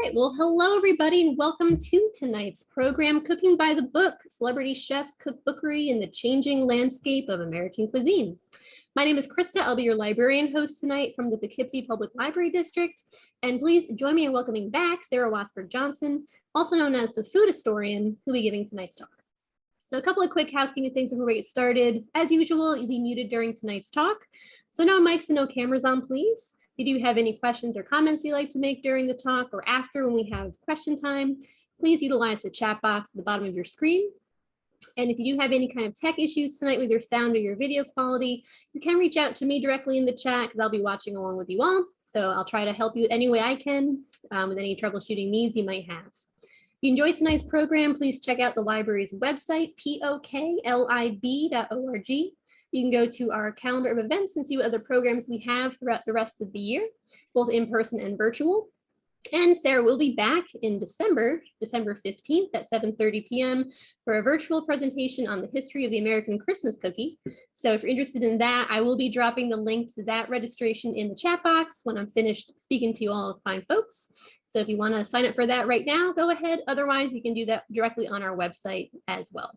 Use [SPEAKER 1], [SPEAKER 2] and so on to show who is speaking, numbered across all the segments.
[SPEAKER 1] right, well, hello everybody and welcome to tonight's program, Cooking by the Book, Celebrity Chefs, Cookbookery, and the Changing Landscape of American Cuisine. My name is Krista. I'll be your librarian host tonight from the Poughkeepsie Public Library District. And please join me in welcoming back Sarah Wassberg Johnson, also known as the food historian, who'll be giving tonight's talk. So a couple of quick housekeeping things before we get started. As usual, you'll be muted during tonight's talk. So no mics and no cameras on, please. If you do have any questions or comments you'd like to make during the talk or after when we have question time, please utilize the chat box at the bottom of your screen. And if you do have any kind of tech issues tonight with your sound or your video quality, you can reach out to me directly in the chat because I'll be watching along with you all. So I'll try to help you any way I can with any troubleshooting needs you might have. If you enjoyed tonight's program, please check out the library's website, POKLIB.org. You can go to our calendar of events and see what other programs we have throughout the rest of the year, both in person and virtual. And Sarah will be back in December 15th at 7:30 p.m. for a virtual presentation on the history of the American Christmas cookie. So if you're interested in that, I will be dropping the link to that registration in the chat box when I'm finished speaking to you all fine folks. So if you want to sign up for that right now, go ahead. Otherwise, you can do that directly on our website as well.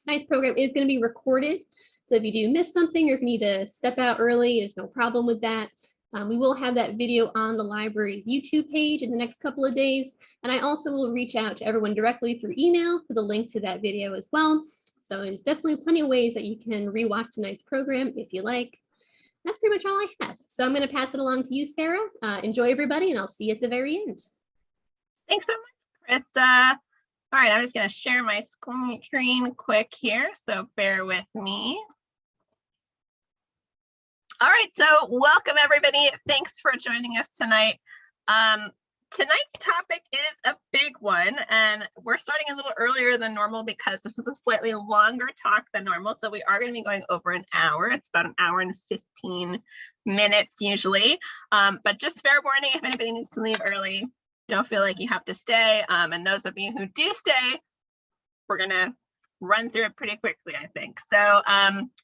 [SPEAKER 1] Tonight's program is going to be recorded. So if you do miss something or if you need to step out early, there's no problem with that. We will have that video on the library's YouTube page in the next couple of days. And I also will reach out to everyone directly through email for the link to that video as well. So there's definitely plenty of ways that you can rewatch tonight's program if you like. That's pretty much all I have. So I'm going to pass it along to you, Sarah. Enjoy everybody, and I'll see you at the very end.
[SPEAKER 2] Thanks so much, Krista. All right, I'm just going to share my screen quick here, so bear with me. All right, so welcome everybody. Thanks for joining us tonight. Tonight's topic is a big one, and we're starting a little earlier than normal because this is a slightly longer talk than normal. So we are going to be going over an hour. It's about an hour and 15 minutes usually. But just fair warning, if anybody needs to leave early, don't feel like you have to stay. And those of you who do stay, we're going to run through it pretty quickly, I think. So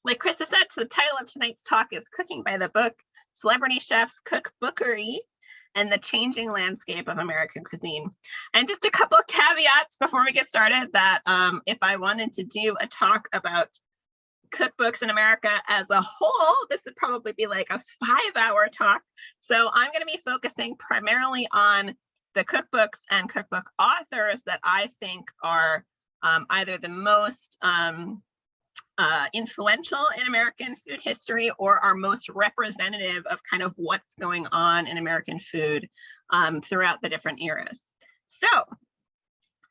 [SPEAKER 2] like Krista said, so the title of tonight's talk is Cooking by the Book, Celebrity Chefs, Cookbookery, and the Changing Landscape of American Cuisine. And just a couple of caveats before we get started that if I wanted to do a talk about cookbooks in America as a whole, this would probably be like a 5-hour talk. So I'm going to be focusing primarily on the cookbooks and cookbook authors that I think are either the most influential in American food history or are most representative of kind of what's going on in American food throughout the different eras. So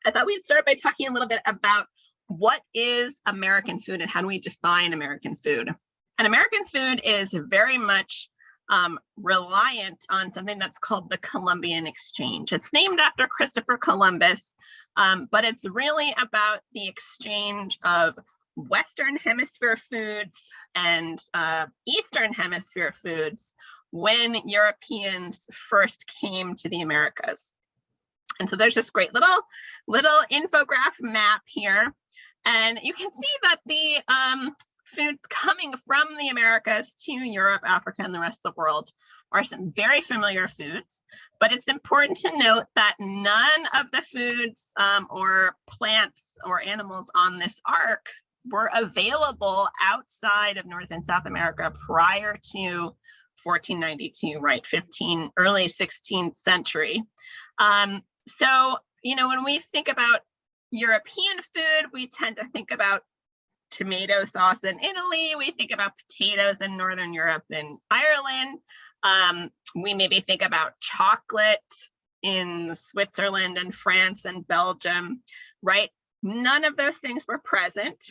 [SPEAKER 2] I thought we'd start by talking a little bit about what is American food and how do we define American food. And American food is very much reliant on something that's called the Columbian Exchange. It's named after Christopher Columbus, but it's really about the exchange of Western Hemisphere foods and Eastern Hemisphere foods when Europeans first came to the Americas. And so there's this great little infographic map here. And you can see that the foods coming from the Americas to Europe, Africa, and the rest of the world are some very familiar foods, but it's important to note that none of the foods or plants or animals on this arc were available outside of North and South America prior to 1492, right? Early 16th century. So, you know, when we think about European food, we tend to think about tomato sauce in Italy. We think about potatoes in Northern Europe and Ireland. We maybe think about chocolate in Switzerland and France and Belgium, right? None of those things were present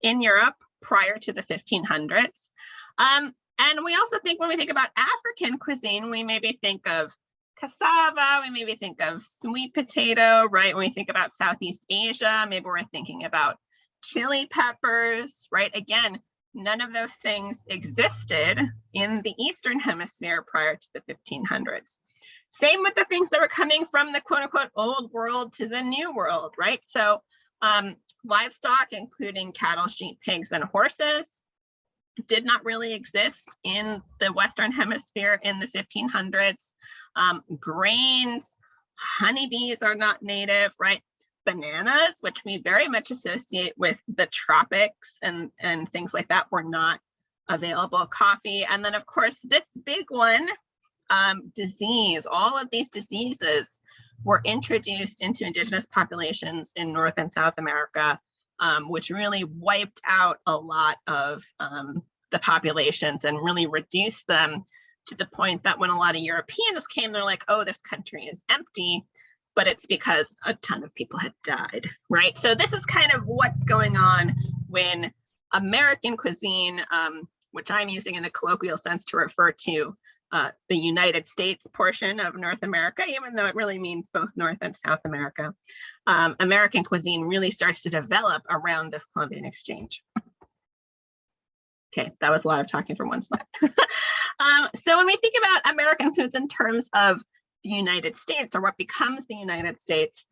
[SPEAKER 2] in Europe prior to the 1500s. And we also think when we think about African cuisine, we maybe think of cassava, we maybe think of sweet potato, right? When we think about Southeast Asia, maybe we're thinking about chili peppers, right? Again, none of those things existed in the Eastern Hemisphere prior to the 1500s. Same with the things that were coming from the quote unquote old world to the new world, right? So livestock, including cattle, sheep, pigs, and horses, did not really exist in the Western Hemisphere in the 1500s. Grains, Honeybees are not native, right? Bananas, which we very much associate with the tropics and things like that, were not available. Coffee, and then of course this big one, disease. All of these diseases were introduced into indigenous populations in North and South America, which really wiped out a lot of the populations and really reduced them to the point that when a lot of Europeans came, they're like, oh, this country is empty, but it's because a ton of people had died, right? So this is kind of what's going on when American cuisine, which I'm using in the colloquial sense to refer to the United States portion of North America, even though it really means both North and South America. American cuisine really starts to develop around this Columbian exchange. Okay, that was a lot of talking from one slide. So when we think about American foods in terms of the United States, or what becomes the United States,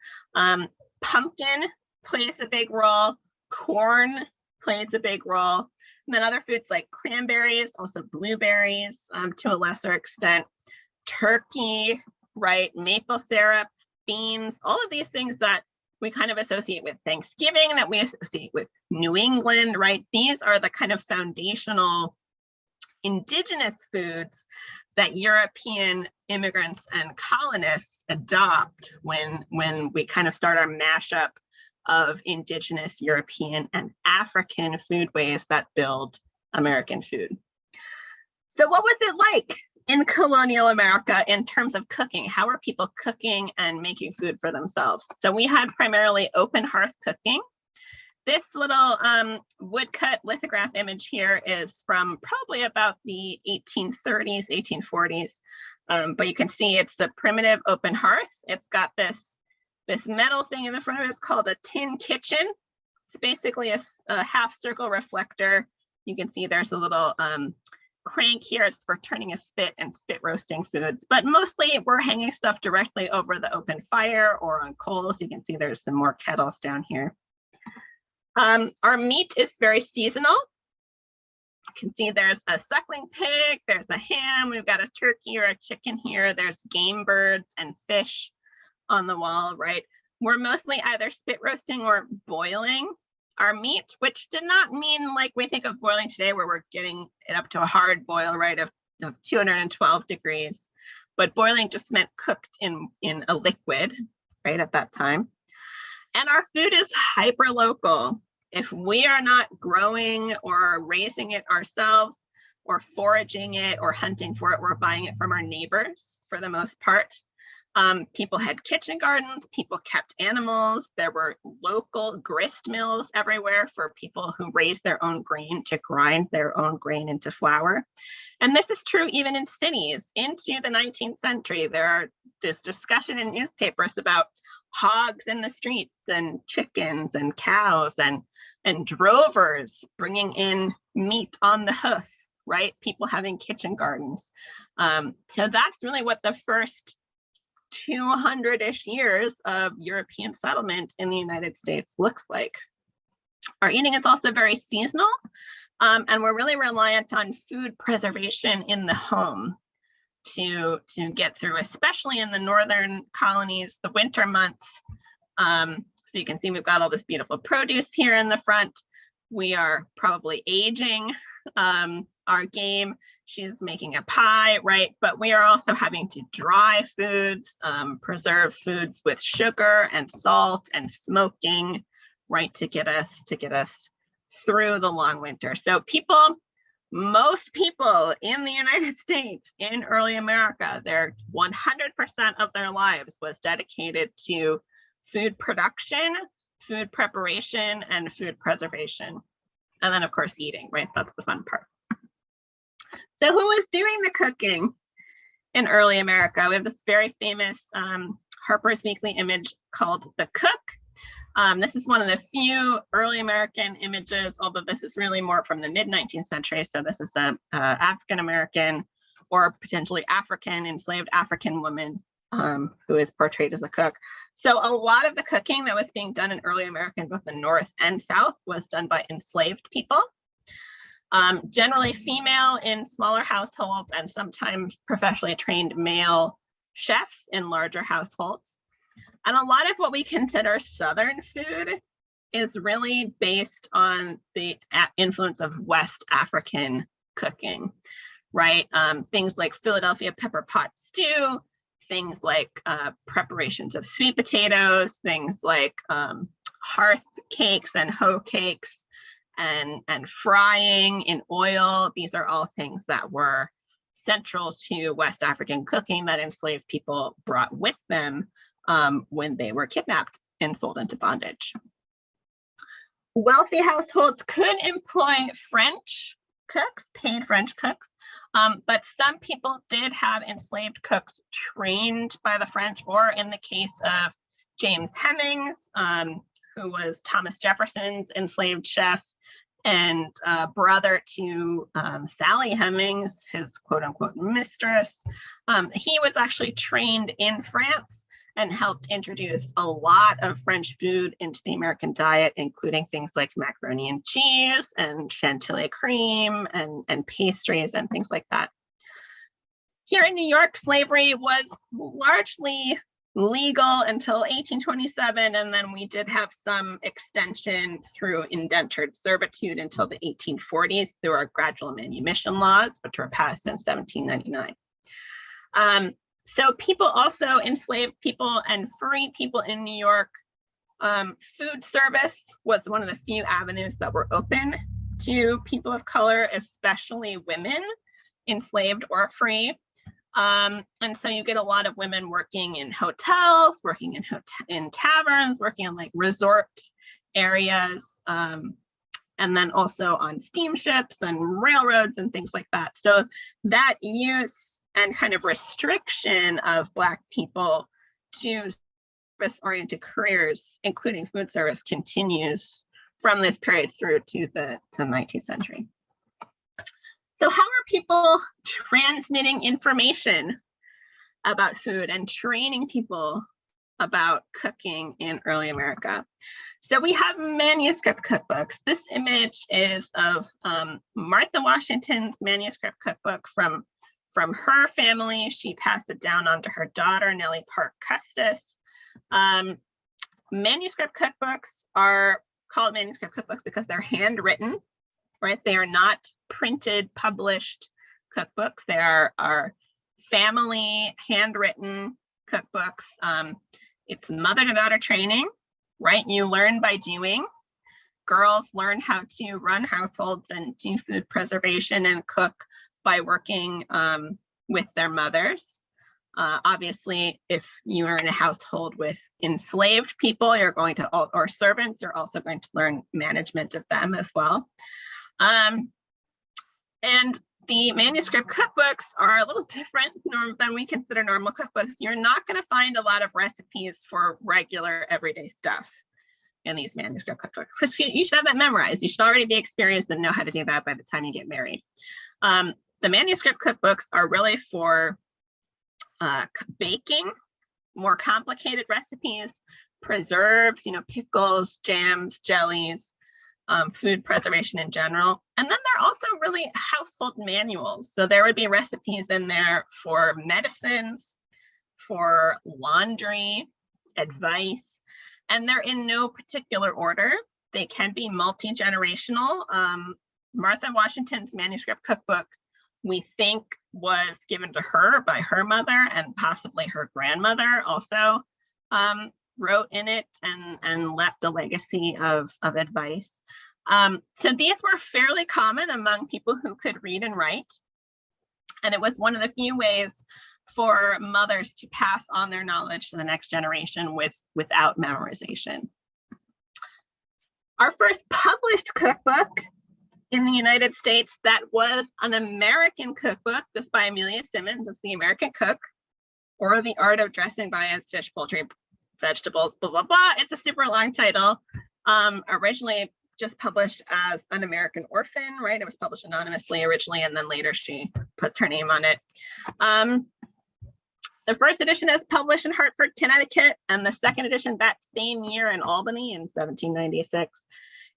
[SPEAKER 2] pumpkin plays a big role, corn plays a big role, and then other foods like cranberries, also blueberries to a lesser extent, turkey, right, maple syrup, beans, all of these things that we kind of associate with Thanksgiving, that we associate with New England, right? These are the kind of foundational indigenous foods that European immigrants and colonists adopt when we kind of start our mashup of indigenous European and African foodways that build American food. So what was it like in colonial America in terms of cooking? How are people cooking and making food for themselves? So we had primarily open hearth cooking. This little woodcut lithograph image here is from probably about the 1830s, 1840s. But you can see it's the primitive open hearth. It's got this metal thing in the front of it. It's called a tin kitchen. It's basically a half circle reflector. You can see there's a little crank here. It's for turning a spit and spit roasting foods, but mostly we're hanging stuff directly over the open fire or on coals. You can see there's some more kettles down here. Our meat is very seasonal. You can see there's a suckling pig, there's a ham, we've got a turkey or a chicken here, there's game birds and fish on the wall, right? We're mostly either spit roasting or boiling our meat, which did not mean like we think of boiling today, where we're getting it up to a hard boil, right, of 212 degrees. But boiling just meant cooked in a liquid, right, at that time. And our food is hyper local. If we are not growing or raising it ourselves or foraging it or hunting for it, we're buying it from our neighbors for the most part. People had kitchen gardens, people kept animals. There were local grist mills everywhere for people who raised their own grain to grind their own grain into flour. And this is true even in cities. Into the 19th century, there's discussion in newspapers about hogs in the streets and chickens and cows and drovers bringing in meat on the hoof, right? People having kitchen gardens. So that's really what the first 200-ish years of European settlement in the United States looks like. Our eating is also very seasonal, and we're really reliant on food preservation in the home to get through, especially in the northern colonies, the winter months. So you can see we've got all this beautiful produce here in the front. We are probably aging our game. She's making a pie, right? But we are also having to dry foods, preserve foods with sugar and salt and smoking, right, to get us through the long winter. So most people in the United States in early America, their 100% of their lives was dedicated to food production, food preparation, and food preservation. And then of course eating, right? That's the fun part. So who was doing the cooking in early America? We have this very famous Harper's Weekly image called The Cook. This is one of the few early American images, although this is really more from the mid-19th century. So this is a African-American or potentially African enslaved African woman who is portrayed as a cook. So a lot of the cooking that was being done in early America in both the North and South was done by enslaved people. Generally female in smaller households and sometimes professionally trained male chefs in larger households. And a lot of what we consider Southern food is really based on the influence of West African cooking, right? Things like Philadelphia pepper pot stew, things like preparations of sweet potatoes, things like hearth cakes and hoe cakes, and frying in oil. These are all things that were central to West African cooking that enslaved people brought with them when they were kidnapped and sold into bondage. Wealthy households could employ French cooks, paid French cooks, but some people did have enslaved cooks trained by the French, or in the case of James Hemings, who was Thomas Jefferson's enslaved chef and brother to Sally Hemings, his quote unquote mistress. He was actually trained in France and helped introduce a lot of French food into the American diet, including things like macaroni and cheese and chantilly cream and pastries and things like that. Here in New York, slavery was largely legal until 1827, and then we did have some extension through indentured servitude until the 1840s through our gradual manumission laws, which were passed in 1799. So people also, enslaved people and free people in New York, food service was one of the few avenues that were open to people of color, especially women, enslaved or free. And so you get a lot of women working in hotels, working in taverns, working in like resort areas, and then also on steamships and railroads and things like that. So that use and kind of restriction of Black people to service-oriented careers, including food service, continues from this period through to the 19th century. So how are people transmitting information about food and training people about cooking in early America? So we have manuscript cookbooks. This image is of Martha Washington's manuscript cookbook from her family. She passed it down onto her daughter, Nellie Park Custis. Manuscript cookbooks are called manuscript cookbooks because they're handwritten, right? They are not printed, published cookbooks. They are family handwritten cookbooks. It's mother to daughter training, right? You learn by doing. Girls learn how to run households and do food preservation and cook by working with their mothers. Obviously, if you are in a household with enslaved people, you're going to, or servants, you're also going to learn management of them as well. And the manuscript cookbooks are a little different than we consider normal cookbooks. You're not going to find a lot of recipes for regular everyday stuff in these manuscript cookbooks. Because you should have that memorized. You should already be experienced and know how to do that by the time you get married. The manuscript cookbooks are really for baking, more complicated recipes, preserves, pickles, jams, jellies, food preservation in general. And then they're also really household manuals. So there would be recipes in there for medicines, for laundry, advice, and they're in no particular order. They can be multi-generational. Martha Washington's manuscript cookbook, we think, was given to her by her mother, and possibly her grandmother also wrote in it and left a legacy of advice. So these were fairly common among people who could read and write. And it was one of the few ways for mothers to pass on their knowledge to the next generation without memorization. Our first published cookbook in the United States that was an American cookbook, this by Amelia Simmons, it's The American Cook, or The Art of Dressing Viands, Fish, Poultry, Vegetables, blah, blah, blah. It's a super long title. Originally just published as An American Orphan, right? It was published anonymously originally, and then later she puts her name on it. The first edition is published in Hartford, Connecticut, and the second edition that same year in Albany in 1796.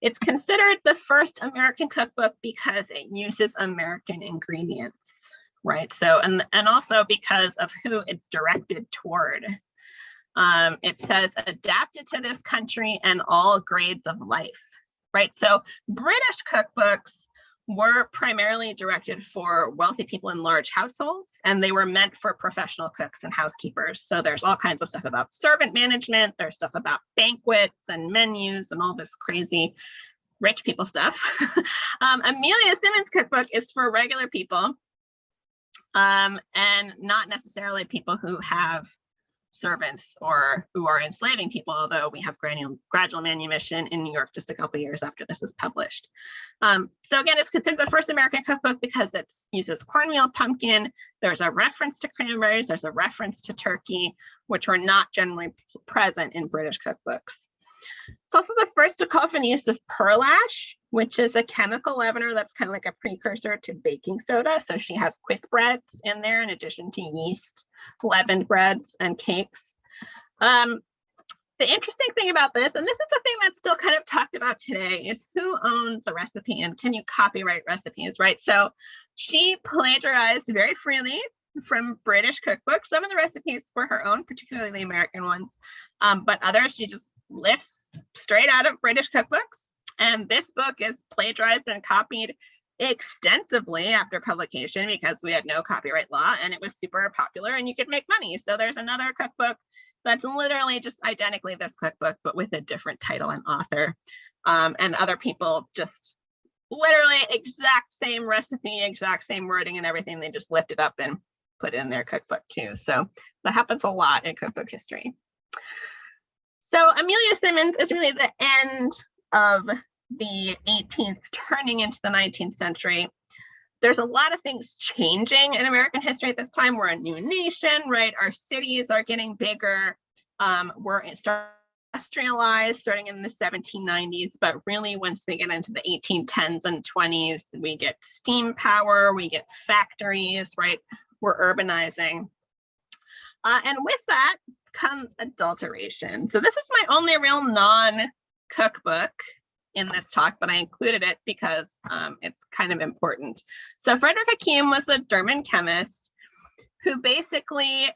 [SPEAKER 2] It's considered the first American cookbook because it uses American ingredients, right? So, and also because of who it's directed toward. It says adapted to this country and all grades of life, right? So British cookbooks were primarily directed for wealthy people in large households, and they were meant for professional cooks and housekeepers. So there's all kinds of stuff about servant management, there's stuff about banquets and menus and all this crazy rich people stuff. Amelia Simmons' cookbook is for regular people, and not necessarily people who have servants or who are enslaving people, although we have gradual manumission in New York just a couple years after this was published. So again, it's considered the first American cookbook because it uses cornmeal, pumpkin. There's a reference to cranberries. There's a reference to turkey, which were not generally present in British cookbooks. It's also the first to call for the use of pearl ash, which is a chemical leavener that's kind of like a precursor to baking soda. So she has quick breads in there in addition to yeast, leavened breads, and cakes. The interesting thing about this, and this is a thing that's still kind of talked about today, is who owns a recipe and can you copyright recipes, right? So she plagiarized very freely from British cookbooks. Some of the recipes were her own, particularly the American ones, but others she just lifts straight out of British cookbooks. And this book is plagiarized and copied extensively after publication because we had no copyright law and it was super popular and you could make money. So there's another cookbook that's literally just identically this cookbook, but with a different title and author. And other people just literally exact same recipe, exact same wording and everything. They just lift it up and put it in their cookbook too. So that happens a lot in cookbook history. So Amelia Simmons is really the end of the 18th, turning into the 19th century. There's a lot of things changing in American history at this time. We're a new nation, right? Our cities are getting bigger. We're industrialized starting in the 1790s, but really once we get into the 1810s and 20s, we get steam power, we get factories, right? We're urbanizing. And with that comes adulteration. So this is my only real non-cookbook in this talk, but I included it because it's kind of important. So Frederick Hume was a German chemist who basically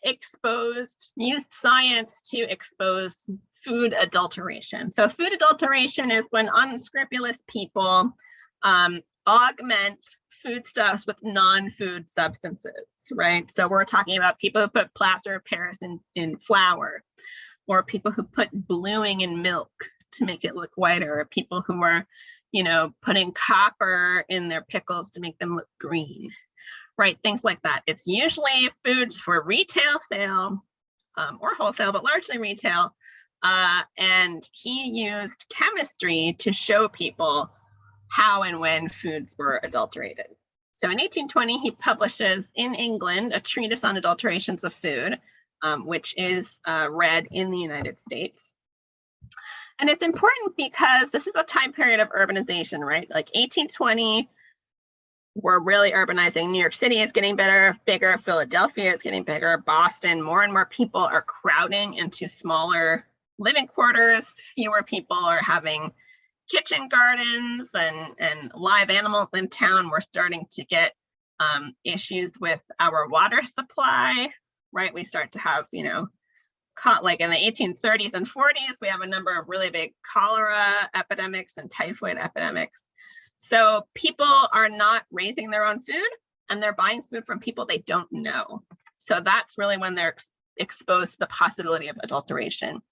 [SPEAKER 2] used science to expose food adulteration. So food adulteration is when unscrupulous people augment foodstuffs with non-food substances, right? So we're talking about people who put plaster of Paris in flour, or people who put bluing in milk to make it look whiter, or people who are, putting copper in their pickles to make them look green, right? Things like that. It's usually foods for retail sale or wholesale, but largely retail. And he used chemistry to show people how and when foods were adulterated. So in 1820, he publishes in England a treatise on adulterations of food, which is read in the United States. And it's important because this is a time period of urbanization, right? Like 1820, we're really urbanizing. New York City is getting bigger. Philadelphia is getting bigger. Boston, more and more people are crowding into smaller living quarters. Fewer people are having kitchen gardens and live animals in town. We're starting to get issues with our water supply, right? We start to have, like in the 1830s and 40s, we have a number of really big cholera epidemics and typhoid epidemics. So people are not raising their own food and they're buying food from people they don't know. So that's really when they're exposed to the possibility of adulteration.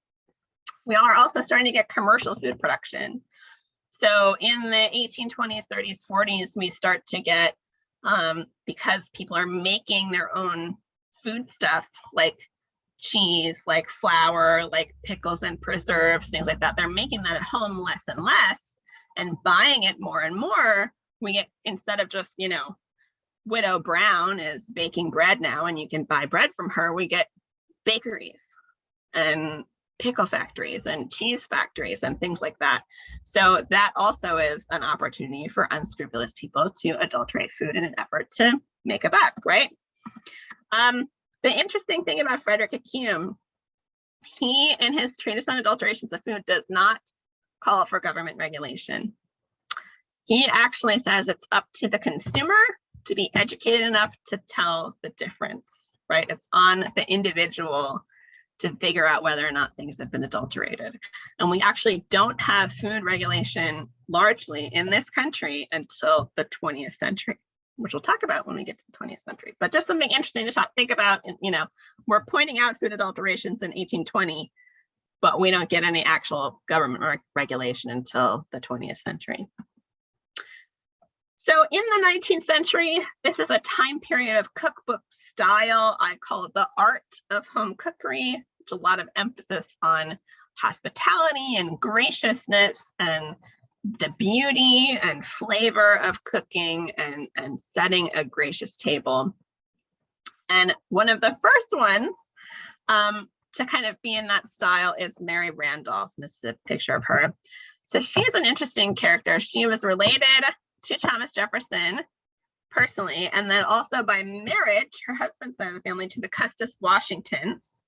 [SPEAKER 2] We are also starting to get commercial food production. So in the 1820s, 30s, 40s, we start to get, because people are making their own foodstuffs like cheese, like flour, like pickles and preserves, things like that. They're making that at home less and less and buying it more and more. We get, instead of just, Widow Brown is baking bread now and you can buy bread from her, we get bakeries and pickle factories and cheese factories and things like that. So that also is an opportunity for unscrupulous people to adulterate food in an effort to make a buck, right? The interesting thing about Frederick Hume, he in his treatise on adulterations of food does not call for government regulation. He actually says it's up to the consumer to be educated enough to tell the difference, right? It's on the individual to figure out whether or not things have been adulterated. And we actually don't have food regulation largely in this country until the 20th century, which we'll talk about when we get to the 20th century. But just something interesting to think about, you know, we're pointing out food adulterations in 1820, but we don't get any actual government regulation until the 20th century. So in the 19th century, this is a time period of cookbook style. I call it the art of home cookery. It's a lot of emphasis on hospitality and graciousness and the beauty and flavor of cooking and setting a gracious table. And one of the first ones to kind of be in that style is Mary Randolph. This is a picture of her. So she's an interesting character. She was related to Thomas Jefferson personally, and then also by marriage, her husband's side of the family, to the Custis Washingtons.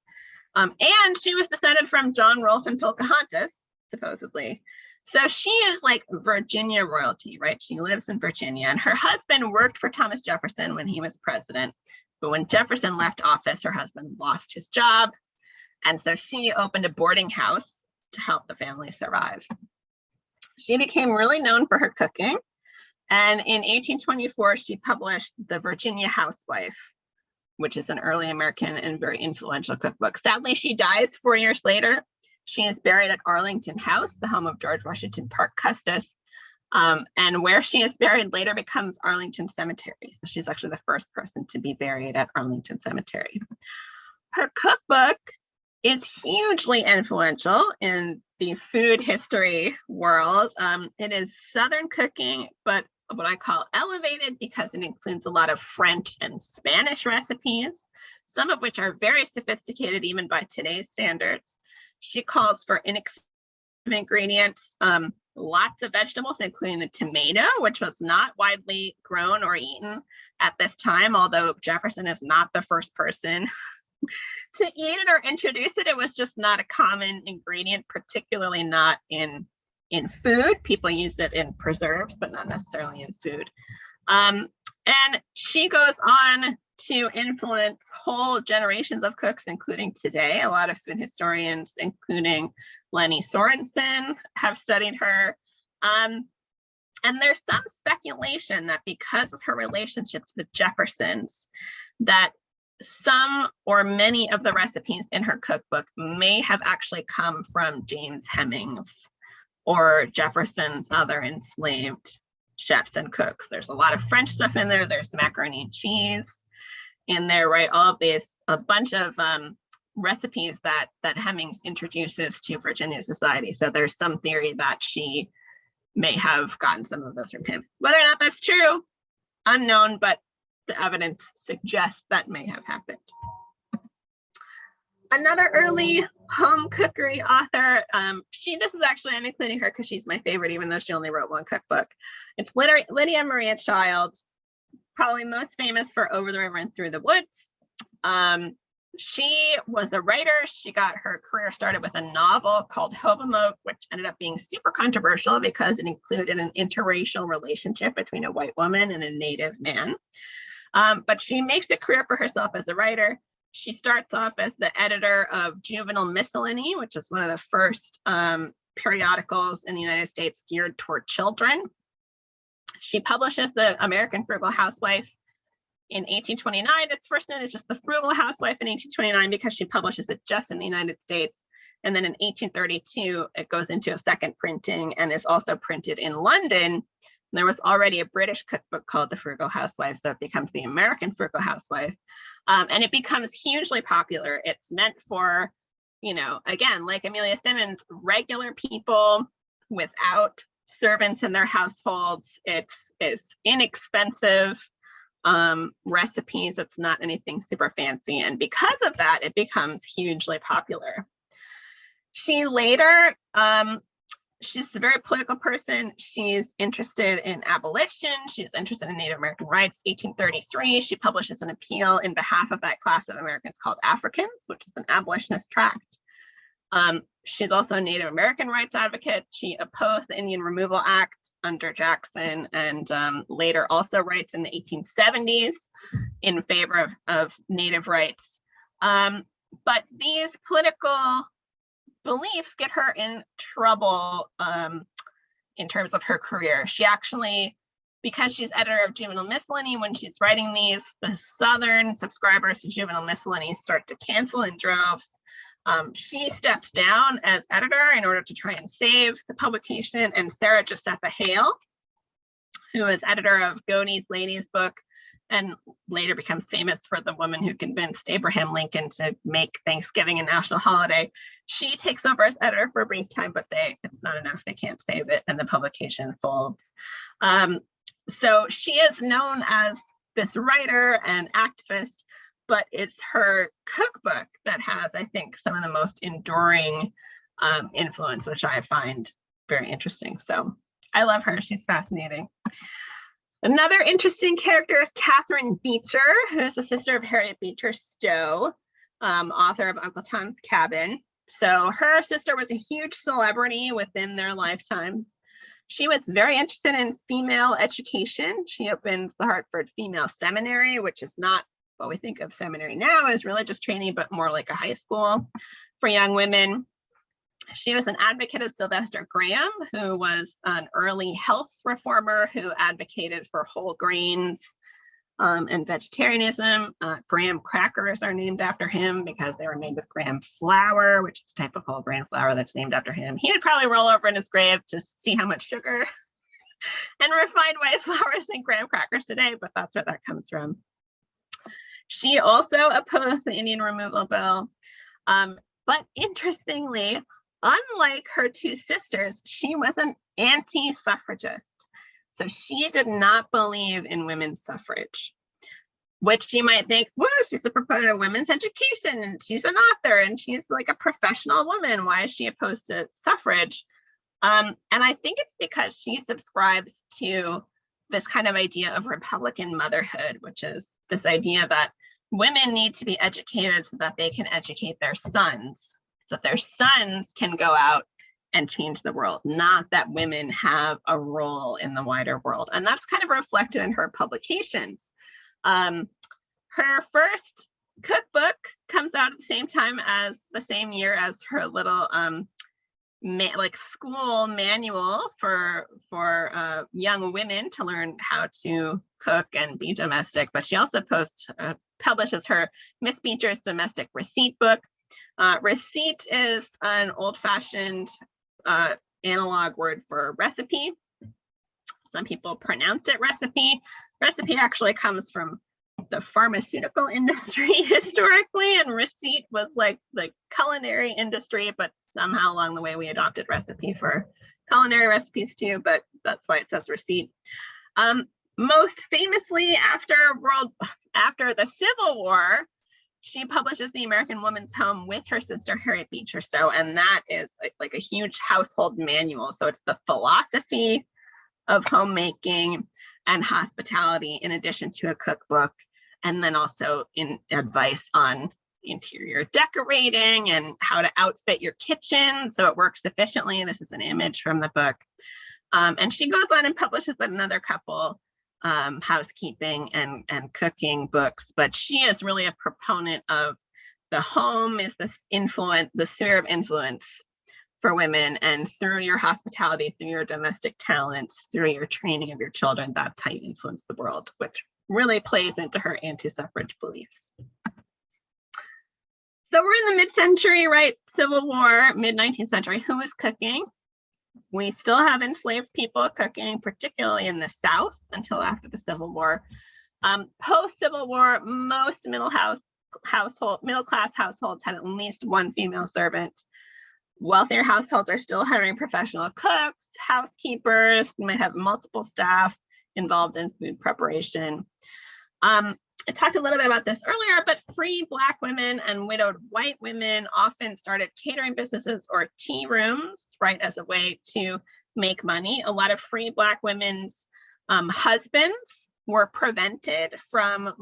[SPEAKER 2] And she was descended from John Rolfe and Pocahontas, supposedly. So she is like Virginia royalty, right? She lives in Virginia, and her husband worked for Thomas Jefferson when he was president. But when Jefferson left office, her husband lost his job. And so she opened a boarding house to help the family survive. She became really known for her cooking. And in 1824, she published The Virginia Housewife, which is an early American and very influential cookbook. Sadly, she dies 4 years later. She is buried at Arlington House, the home of George Washington Parke Custis. And where she is buried later becomes Arlington Cemetery. So she's actually the first person to be buried at Arlington Cemetery. Her cookbook is hugely influential in the food history world. It is Southern cooking, but what I call elevated because it includes a lot of French and Spanish recipes, some of which are very sophisticated even by today's standards. She calls for inexpensive ingredients, lots of vegetables, including the tomato, which was not widely grown or eaten at this time, although Jefferson is not the first person to eat it or introduce it. It was just not a common ingredient, particularly not in food. People use it in preserves, but not necessarily in food. And she goes on to influence whole generations of cooks, including today. A lot of food historians, including Lenny Sorensen, have studied her. And there's some speculation that because of her relationship to the Jeffersons, that some or many of the recipes in her cookbook may have actually come from James Hemings or Jefferson's other enslaved chefs and cooks. There's a lot of French stuff in there. There's macaroni and cheese in there, right? All of these, a bunch of recipes that Hemings introduces to Virginia society. So there's some theory that she may have gotten some of those from him. Whether or not that's true, unknown, but the evidence suggests that may have happened. Another early home cookery author, this is actually, I'm including her because she's my favorite, even though she only wrote one cookbook. It's Lydia Maria Child, probably most famous for Over the River and Through the Woods. She was a writer. She got her career started with a novel called Hobomoke, which ended up being super controversial because it included an interracial relationship between a white woman and a Native man. But she makes a career for herself as a writer. She starts off as the editor of Juvenile Miscellany, which is one of the first periodicals in the United States geared toward children. She publishes the American Frugal Housewife in 1829. It's first known as just the Frugal Housewife in 1829 because she publishes it just in the United States. And then in 1832, it goes into a second printing and is also printed in London. There was already a British cookbook called The Frugal Housewife, so it becomes the American Frugal Housewife. And it becomes hugely popular. It's meant for, again, like Amelia Simmons, regular people without servants in their households. It's inexpensive recipes. It's not anything super fancy. And because of that, it becomes hugely popular. She later, she's a very political person. She's interested in abolition. She's interested in Native American rights. 1833, she publishes an appeal in behalf of that class of Americans called Africans, which is an abolitionist tract. She's also a Native American rights advocate. She opposed the Indian Removal Act under Jackson and later also writes in the 1870s in favor of Native rights. But these political beliefs get her in trouble in terms of her career. She actually, because she's editor of Juvenile Miscellany, when she's writing these, the Southern subscribers to Juvenile Miscellany start to cancel in droves. She steps down as editor in order to try and save the publication, and Sarah Josepha Hale, who is editor of Godey's Ladies book, and later becomes famous for the woman who convinced Abraham Lincoln to make Thanksgiving a national holiday. She takes over as editor for a brief time, but it's not enough. They can't save it, and the publication folds. So she is known as this writer and activist, but it's her cookbook that has, I think, some of the most enduring influence, which I find very interesting. So I love her. She's fascinating. Another interesting character is Catherine Beecher, who is the sister of Harriet Beecher Stowe, author of Uncle Tom's Cabin. So her sister was a huge celebrity within their lifetimes. She was very interested in female education. She opened the Hartford Female Seminary, which is not what we think of seminary now as religious training, but more like a high school for young women. She was an advocate of Sylvester Graham, who was an early health reformer who advocated for whole grains and vegetarianism. Graham crackers are named after him because they were made with Graham flour, which is a type of whole grain flour that's named after him. He would probably roll over in his grave to see how much sugar and refined white flour is in Graham crackers today, but that's where that comes from. She also opposed the Indian Removal Bill, but interestingly, unlike her two sisters, she was an anti-suffragist. So she did not believe in women's suffrage, which you might think, well, she's a proponent of women's education and she's an author and she's like a professional woman. Why is she opposed to suffrage? And I think it's because she subscribes to this kind of idea of Republican motherhood, which is this idea that women need to be educated so that they can educate their sons, so that their sons can go out and change the world, not that women have a role in the wider world. And that's kind of reflected in her publications. Her first cookbook comes out at the same year as her little school manual for young women to learn how to cook and be domestic. But she also publishes her Miss Beecher's Domestic Receipt book. Receipt is an old-fashioned analog word for recipe. Some people pronounce it recipe. Recipe actually comes from the pharmaceutical industry historically, and receipt was like the culinary industry, but somehow along the way we adopted recipe for culinary recipes too, but that's why it says receipt. Most famously, after the Civil War, she publishes The American Woman's Home with her sister Harriet Beecher Stowe, and that is like a huge household manual. So it's the philosophy of homemaking and hospitality in addition to a cookbook, and then also in advice on interior decorating and how to outfit your kitchen so it works efficiently. This is an image from the book. And she goes on and publishes another couple housekeeping and cooking books, but she is really a proponent of the home is the sphere of influence for women, and through your hospitality, through your domestic talents, through your training of your children, that's how you influence the world, which really plays into her anti-suffrage beliefs. So we're in the mid-century, right? Civil War, mid-19th century. Who is cooking? We still have enslaved people cooking, particularly in the South, until after the Civil War. Post-Civil War, most middle-class households had at least one female servant. Wealthier households are still hiring professional cooks, housekeepers. You might have multiple staff involved in food preparation. I talked a little bit about this earlier, but free Black women and widowed white women often started catering businesses or tea rooms, right, as a way to make money. A lot of free Black women's husbands were prevented from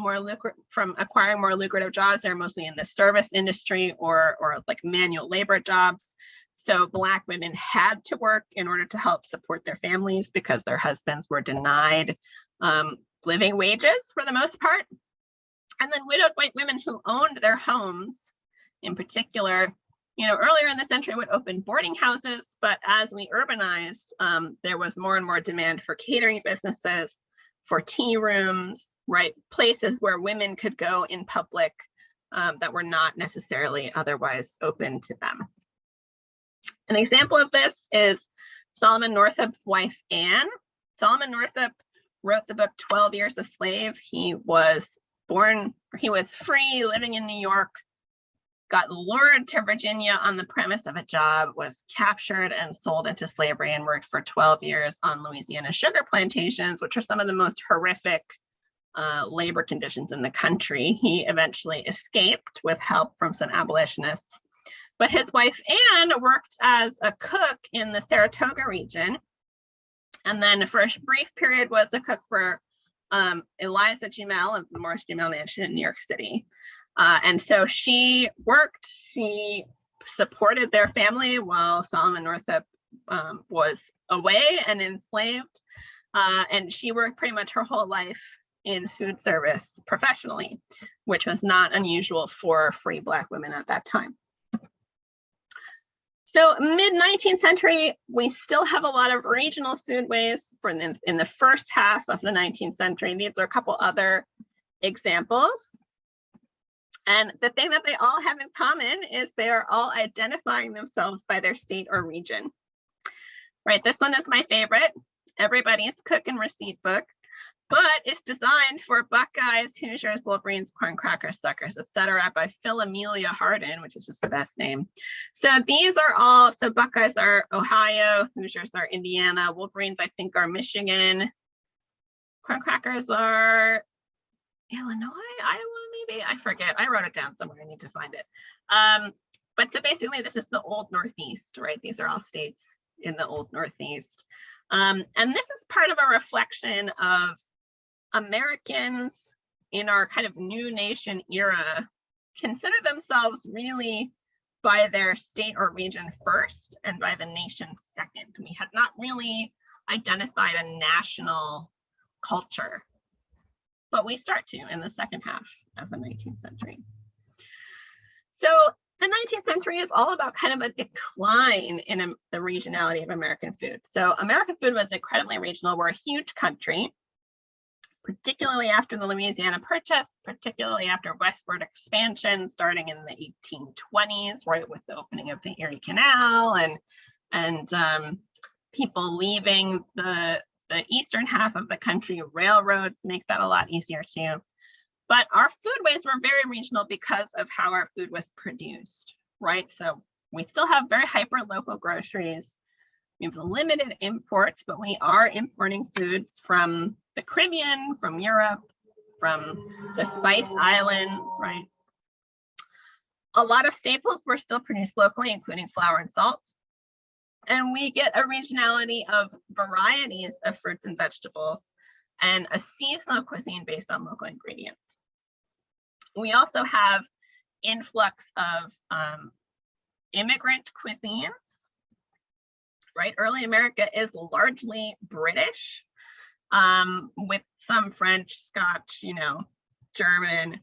[SPEAKER 2] acquiring more lucrative jobs. They're mostly in the service industry or like manual labor jobs. So Black women had to work in order to help support their families because their husbands were denied living wages for the most part. And then widowed white women who owned their homes in particular, earlier in the century would open boarding houses, but as we urbanized, there was more and more demand for catering businesses, for tea rooms, right? Places where women could go in public that were not necessarily otherwise open to them. An example of this is Solomon Northup's wife, Anne. Solomon Northup wrote the book 12 Years a Slave. He was free, living in New York, got lured to Virginia on the premise of a job, was captured and sold into slavery, and worked for 12 years on Louisiana sugar plantations, which are some of the most horrific labor conditions in the country. He eventually escaped with help from some abolitionists. But his wife, Anne, worked as a cook in the Saratoga region. And then for a brief period was a cook for Eliza Jumel of the Morris Jumel Mansion in New York City. And so she supported their family while Solomon Northup was away and enslaved. And she worked pretty much her whole life in food service professionally, which was not unusual for free Black women at that time. So mid-19th century, we still have a lot of regional foodways in the first half of the 19th century. These are a couple other examples. And the thing that they all have in common is they are all identifying themselves by their state or region. Right, this one is my favorite, Everybody's Cook and Receipt Book, but it's designed for Buckeyes, Hoosiers, Wolverines, Corn Crackers, Suckers, etc. by Phil Amelia Hardin, which is just the best name. So these are all, so Buckeyes are Ohio, Hoosiers are Indiana, Wolverines I think are Michigan, Corn Crackers are Illinois, Iowa maybe, I forget, I wrote it down somewhere, I need to find it. But so basically this is the old Northeast, right? These are all states in the old Northeast. And this is part of a reflection of Americans in our kind of new nation era consider themselves really by their state or region first and by the nation second. We had not really identified a national culture, but we start to in the second half of the 19th century. So the 19th century is all about kind of a decline in the regionality of American food. So American food was incredibly regional. We're a huge country, particularly after the Louisiana Purchase, particularly after westward expansion starting in the 1820s, right, with the opening of the Erie Canal and people leaving the eastern half of the country. Railroads make that a lot easier too. But our foodways were very regional because of how our food was produced, right? So we still have very hyper-local groceries. We have limited imports, but we are importing foods from the Caribbean, from Europe, from the Spice Islands, right? A lot of staples were still produced locally, including flour and salt. And we get a regionality of varieties of fruits and vegetables and a seasonal cuisine based on local ingredients. We also have influx of immigrant cuisines, right? Early America is largely British, with some French, Scotch, German.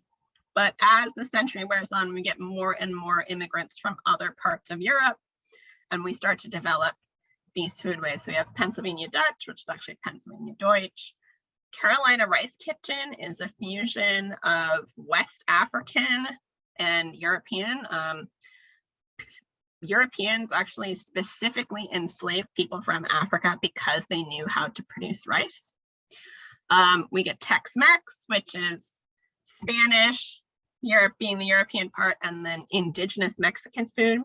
[SPEAKER 2] But as the century wears on, we get more and more immigrants from other parts of Europe, and we start to develop these foodways. So we have Pennsylvania Dutch, which is actually Pennsylvania Deutsch. Carolina Rice Kitchen is a fusion of West African and European. Europeans actually specifically enslaved people from Africa because they knew how to produce rice. We get Tex-Mex, which is Spanish, Europe being the European part, and then indigenous Mexican food.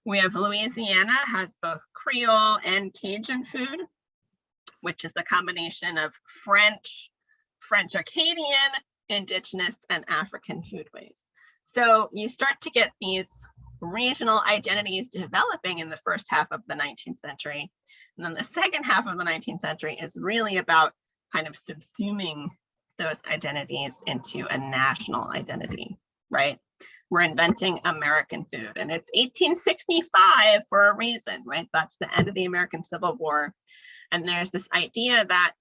[SPEAKER 2] We have Louisiana has both Creole and Cajun food, which is a combination of French Acadian, indigenous, and African foodways. So you start to get these regional identities developing in the first half of the 19th century. And then the second half of the 19th century is really about kind of subsuming those identities into a national identity, right? We're inventing American food, and it's 1865 for a reason, right? That's the end of the American Civil War. And there's this idea that,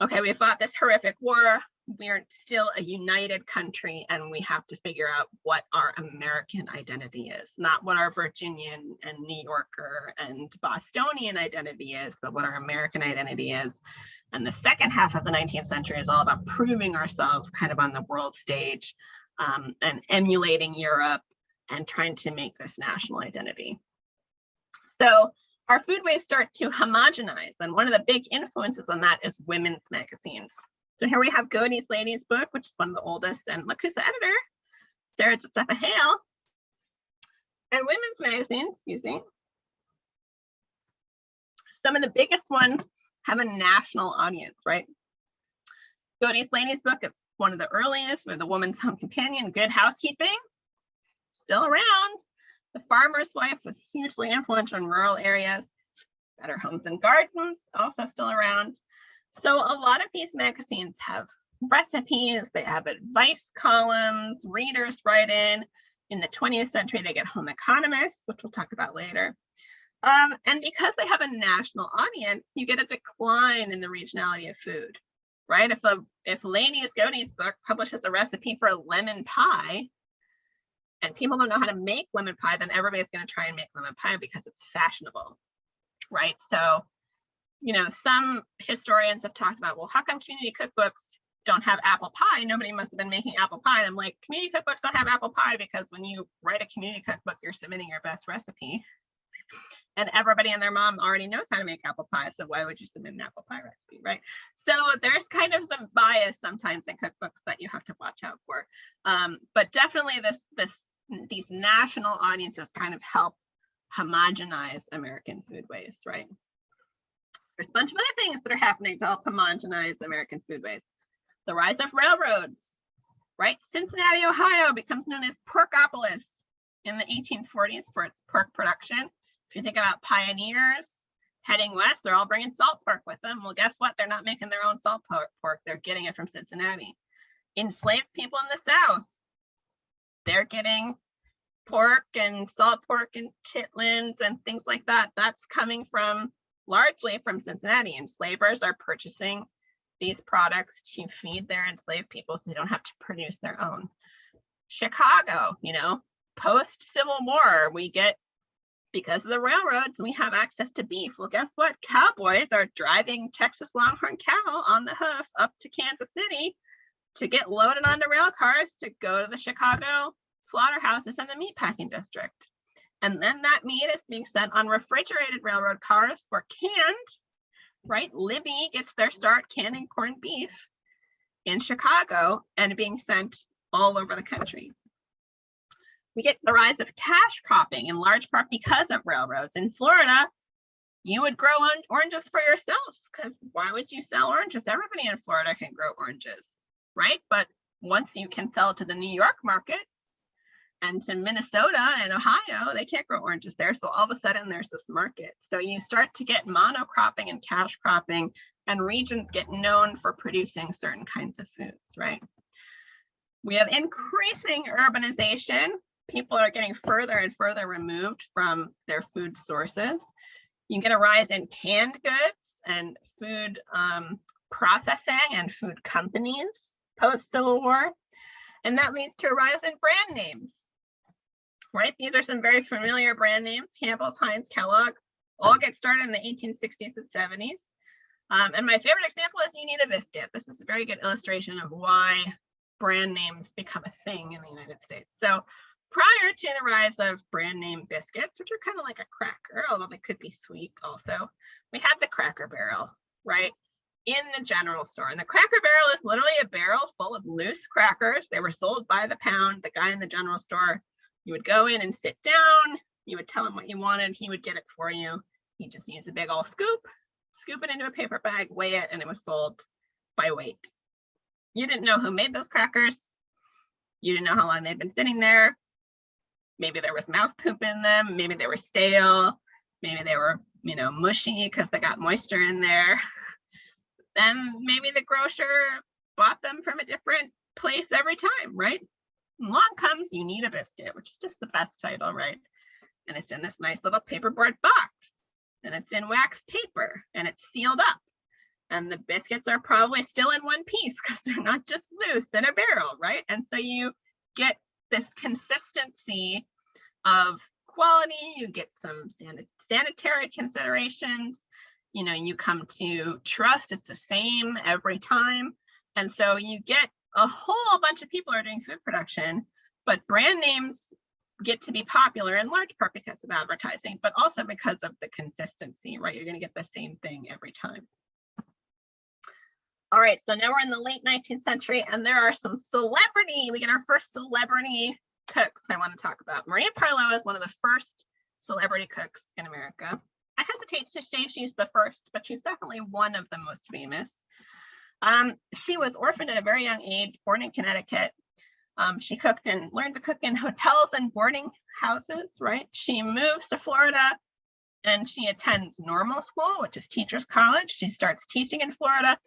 [SPEAKER 2] okay, we fought this horrific war, we're still a united country, and we have to figure out what our American identity is, not what our Virginian and New Yorker and Bostonian identity is, but what our American identity is. And the second half of the 19th century is all about proving ourselves kind of on the world stage, and emulating Europe and trying to make this national identity. So our foodways start to homogenize, and one of the big influences on that is women's magazines. So here we have Godey's Lady's Book, which is one of the oldest, and look who's the editor, Sarah Wassberg Johnson. And women's magazines, excuse me, some of the biggest ones have a national audience, right? Godey's Lady's Book is one of the earliest, with The Woman's Home Companion, Good Housekeeping, still around. The Farmer's Wife was hugely influential in rural areas. Better Homes and Gardens, also still around. So a lot of these magazines have recipes, they have advice columns, readers write in. In the 20th century, they get home economists, which we'll talk about later. And because they have a national audience, you get a decline in the regionality of food, right? If Lady's Godey's Book publishes a recipe for a lemon pie, and people don't know how to make lemon pie, then everybody's going to try and make lemon pie because it's fashionable, right? So, you know, some historians have talked about, well, how come community cookbooks don't have apple pie? Nobody must have been making apple pie. And I'm like, community cookbooks don't have apple pie because when you write a community cookbook, you're submitting your best recipe. And everybody and their mom already knows how to make apple pie, so why would you submit an apple pie recipe, right? So there's kind of some bias sometimes in cookbooks that you have to watch out for. But definitely these national audiences kind of help homogenize American foodways, right? There's a bunch of other things that are happening to help homogenize American foodways. The rise of railroads, right? Cincinnati, Ohio becomes known as Porkopolis in the 1840s for its pork production. If you think about pioneers heading west, they're all bringing salt pork with them. Well, guess what? They're not making their own salt pork. They're getting it from Cincinnati. Enslaved people in the South, they're getting pork and salt pork and chitlins and things like that. That's coming largely from Cincinnati. Enslavers are purchasing these products to feed their enslaved people so they don't have to produce their own. Chicago, you know, post-Civil War, because of the railroads, we have access to beef. Well, guess what? Cowboys are driving Texas Longhorn cattle on the hoof up to Kansas City to get loaded onto rail cars to go to the Chicago slaughterhouses and the meatpacking district. And then that meat is being sent on refrigerated railroad cars or canned, right? Libby gets their start canning corned beef in Chicago and being sent all over the country. We get the rise of cash cropping in large part because of railroads. In Florida, you would grow oranges for yourself because why would you sell oranges? Everybody in Florida can grow oranges, right? But once you can sell to the New York markets and to Minnesota and Ohio, they can't grow oranges there. So all of a sudden there's this market. So you start to get monocropping and cash cropping, and regions get known for producing certain kinds of foods, right? We have increasing urbanization. People are getting further and further removed from their food sources. You get a rise in canned goods and food processing and food companies post-Civil War. And that leads to a rise in brand names, right? These are some very familiar brand names, Campbell's, Heinz, Kellogg, all get started in the 1860s and 70s. And my favorite example is You Need a Biscuit. This is a very good illustration of why brand names become a thing in the United States. So prior to the rise of brand name biscuits, which are kind of like a cracker, although they could be sweet also, we have the Cracker Barrel, right, in the general store. And the Cracker Barrel is literally a barrel full of loose crackers. They were sold by the pound. The guy in the general store, you would go in and sit down. You would tell him what you wanted. He would get it for you. He just used a big old scoop it into a paper bag, weigh it, and it was sold by weight. You didn't know who made those crackers. You didn't know how long they'd been sitting there. Maybe there was mouse poop in them. Maybe they were stale. Maybe they were, mushy because they got moisture in there. Then maybe the grocer bought them from a different place every time, right? Along comes You Need a Biscuit, which is just the best title, right? And it's in this nice little paperboard box, and it's in wax paper, and it's sealed up. And the biscuits are probably still in one piece because they're not just loose in a barrel, right? And so you get this consistency of quality, you get some sanitary considerations, you know, you come to trust it's the same every time. And so you get a whole bunch of people are doing food production, but brand names get to be popular in large part because of advertising, but also because of the consistency, right? You're going to get the same thing every time. All right, so now we're in the late 19th century, and there are some we get our first celebrity cooks I want to talk about. Maria Parlow is one of the first celebrity cooks in America. I hesitate to say she's the first, but she's definitely one of the most famous. She was orphaned at a very young age, born in Connecticut. She cooked and learned to cook in hotels and boarding houses, right? She moves to Florida and she attends normal school, which is teacher's college. She starts teaching in Florida.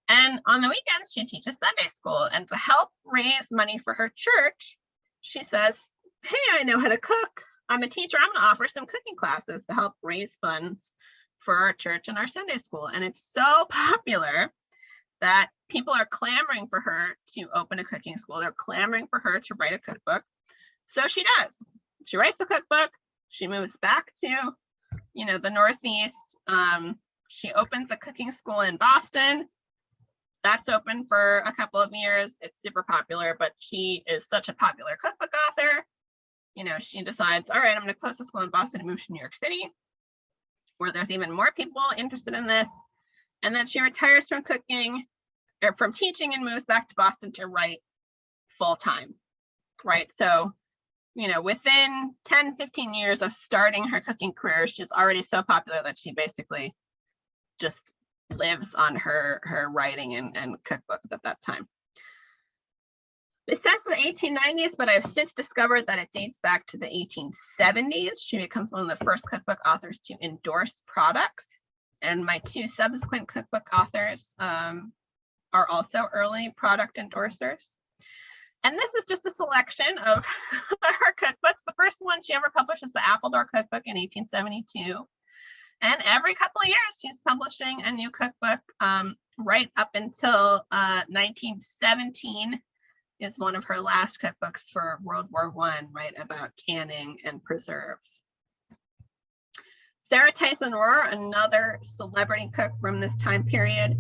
[SPEAKER 2] And on the weekends, she teaches Sunday school. And to help raise money for her church, she says, hey, I know how to cook. I'm a teacher. I'm going to offer some cooking classes to help raise funds for our church and our Sunday school. And it's so popular that people are clamoring for her to open a cooking school. They're clamoring for her to write a cookbook. So she does. She writes a cookbook. She moves back to, you know, the Northeast. She opens a cooking school in Boston. That's open for a couple of years. It's super popular, but she is such a popular cookbook author. You know, she decides, all right, I'm going to close the school in Boston and move to New York City, where there's even more people interested in this. And then she retires from cooking or from teaching and moves back to Boston to write full time, right? So, you know, within 10, 15 years of starting her cooking career, she's already so popular that she basically just lives on her writing and cookbooks at that time. It says the 1890s, but I've since discovered that it dates back to the 1870s. She becomes one of the first cookbook authors to endorse products. And my two subsequent cookbook authors are also early product endorsers. And this is just a selection of her cookbooks. The first one she ever published is the Appledore Cookbook in 1872. And every couple of years, she's publishing a new cookbook. Right up until 1917 is one of her last cookbooks for World War I, right, about canning and preserves. Sarah Tyson Rohr, another celebrity cook from this time period.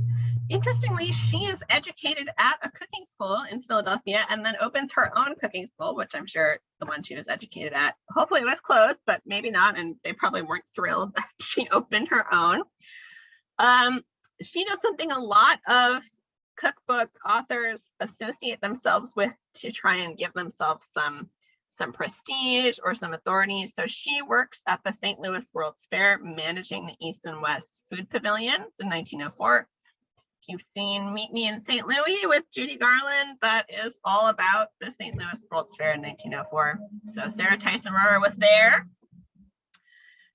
[SPEAKER 2] Interestingly, she is educated at a cooking school in Philadelphia and then opens her own cooking school, which I'm sure the one she was educated at, hopefully it was closed, but maybe not. And they probably weren't thrilled that she opened her own. She does something a lot of cookbook authors associate themselves with to try and give themselves some prestige or some authority. So she works at the St. Louis World's Fair, managing the East and West Food Pavilions in 1904. If you've seen Meet Me in St. Louis with Judy Garland, that is all about the St. Louis World's Fair in 1904. So Sarah Tyson Rohr was there.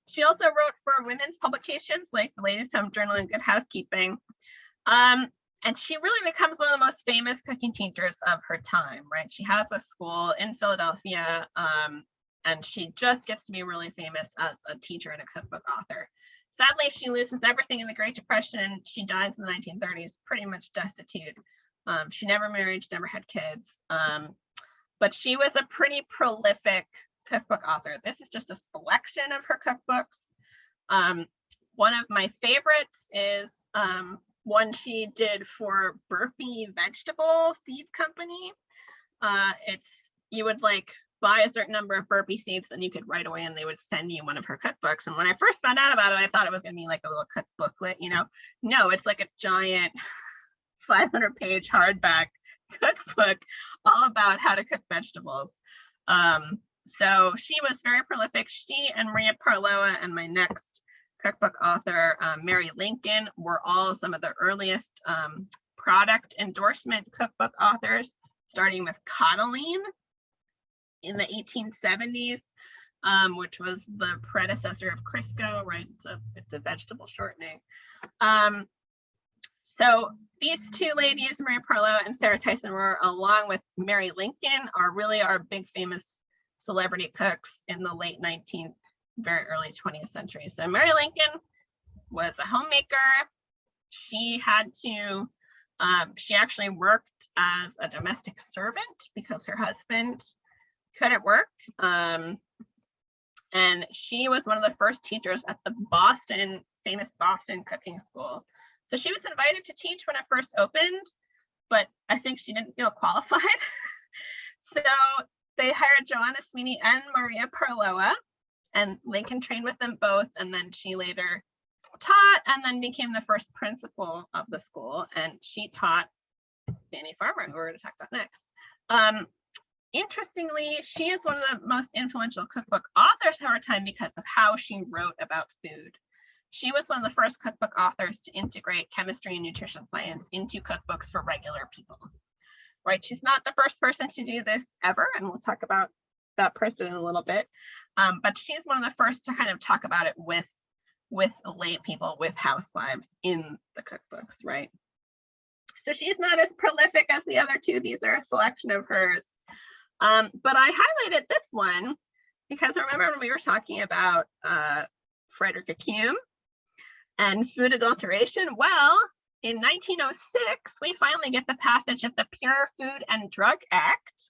[SPEAKER 2] She also wrote for women's publications like the Ladies' Home Journal and Good Housekeeping. And she really becomes one of the most famous cooking teachers of her time, right? She has a school in Philadelphia, and she just gets to be really famous as a teacher and a cookbook author. Sadly, she loses everything in the Great Depression. She dies in the 1930s, pretty much destitute. She never married, she never had kids, but she was a pretty prolific cookbook author. This is just a selection of her cookbooks. One of my favorites is one she did for Burpee Vegetable Seed Company. You would like buy a certain number of Burpee seeds, then you could right away and they would send you one of her cookbooks. And when I first found out about it, I thought it was going to be like a little cookbooklet, you know. No, it's like a giant 500-page hardback cookbook all about how to cook vegetables. So she was very prolific. She and Maria Parlow and my next cookbook author, Mary Lincoln, were all some of the earliest product endorsement cookbook authors, starting with Cottolene in the 1870s, which was the predecessor of Crisco, right? It's a vegetable shortening. So these two ladies, Maria Parlow and Sarah Tyson Rohr, along with Mary Lincoln, are really our big famous celebrity cooks in the late 19th, very early 20th century. So Mary Lincoln was a homemaker. she had to, she actually worked as a domestic servant because her husband couldn't work. And she was one of the first teachers at the famous Boston cooking school. So she was invited to teach when it first opened, but I think she didn't feel qualified. So they hired Joanna Sweeney and Maria Parlow, and Lincoln trained with them both. And then she later taught and then became the first principal of the school. And she taught Fanny Farmer, who we're going to talk about next. Interestingly, she is one of the most influential cookbook authors of her time because of how she wrote about food. She was one of the first cookbook authors to integrate chemistry and nutrition science into cookbooks for regular people. Right? She's not the first person to do this ever, and we'll talk about that person in a little bit. But she's one of the first to kind of talk about it with lay people, with housewives in the cookbooks, right? So she's not as prolific as the other two. These are a selection of hers. But I highlighted this one because remember when we were talking about Frederick Hume and food adulteration? Well, in 1906, we finally get the passage of the Pure Food and Drug Act.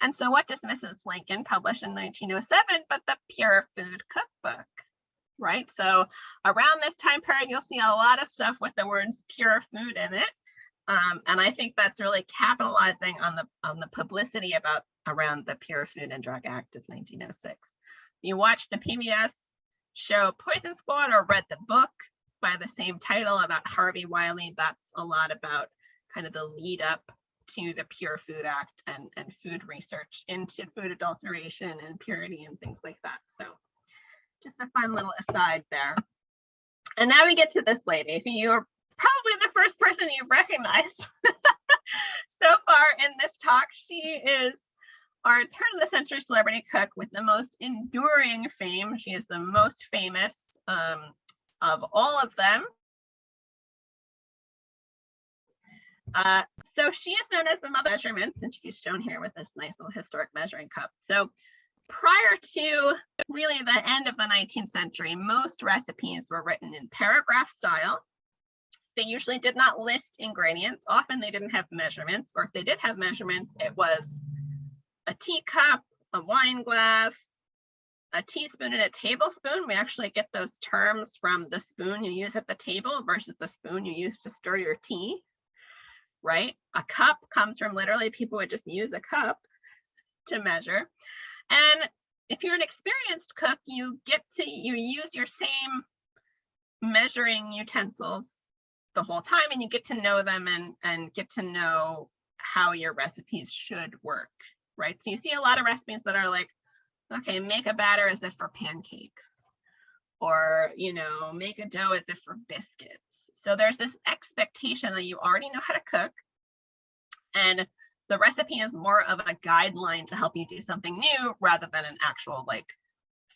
[SPEAKER 2] And so what does Mrs. Lincoln publish in 1907 but the Pure Food Cookbook, right? So around this time period, you'll see a lot of stuff with the words pure food in it. And I think that's really capitalizing on the publicity around the Pure Food and Drug Act of 1906. You watched the PBS show Poison Squad or read the book by the same title about Harvey Wiley, that's a lot about kind of the lead up to the Pure Food Act and food research into food adulteration and purity and things like that. So just a fun little aside there. And now we get to this lady who you're probably the first person you've recognized so far in this talk. She is our turn of the century celebrity cook with the most enduring fame. She is the most famous of all of them. So she is known as the mother of measurements, and she's shown here with this nice little historic measuring cup. So prior to really the end of the 19th century, most recipes were written in paragraph style. They usually did not list ingredients. Often they didn't have measurements, or if they did have measurements, it was a teacup, a wine glass, a teaspoon and a tablespoon. We actually get those terms from the spoon you use at the table versus the spoon you use to stir your tea, right? A cup comes from literally people would just use a cup to measure. And if you're an experienced cook, you use your same measuring utensils the whole time, and you get to know them and get to know how your recipes should work, right? So you see a lot of recipes that are like, okay, make a batter as if for pancakes, or, make a dough as if for biscuits. So there's this expectation that you already know how to cook, and the recipe is more of a guideline to help you do something new rather than an actual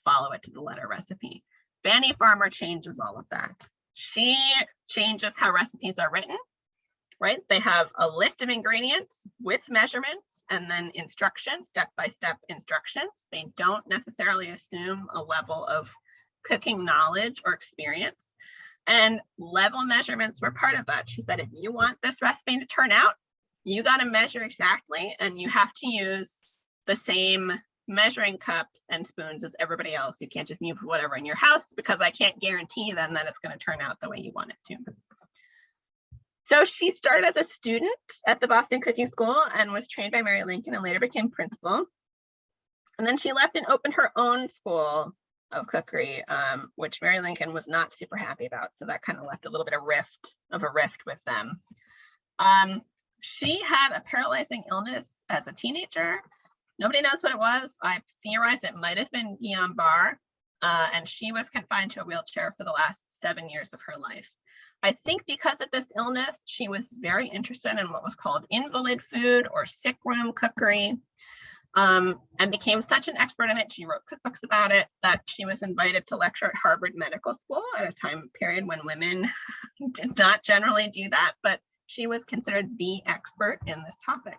[SPEAKER 2] follow it to the letter recipe. Fanny Farmer changes all of that. She changes how recipes are written, right? They have a list of ingredients with measurements and then instructions, step-by-step instructions. They don't necessarily assume a level of cooking knowledge or experience. And level measurements were part of that. She said, if you want this recipe to turn out, you got to measure exactly, and you have to use the same measuring cups and spoons as everybody else. You can't just use whatever in your house, because I can't guarantee then that it's going to turn out the way you want it to. So she started as a student at the Boston Cooking School and was trained by Mary Lincoln and later became principal. And then she left and opened her own school of cookery, which Mary Lincoln was not super happy about. So that kind of left a little bit of a rift with them. She had a paralyzing illness as a teenager. Nobody knows what it was. I theorize it might have been Guillain-Barré, and she was confined to a wheelchair for the last 7 years of her life. I think because of this illness, she was very interested in what was called invalid food or sick room cookery, and became such an expert in it. She wrote cookbooks about it that she was invited to lecture at Harvard Medical School at a time period when women did not generally do that, but she was considered the expert in this topic.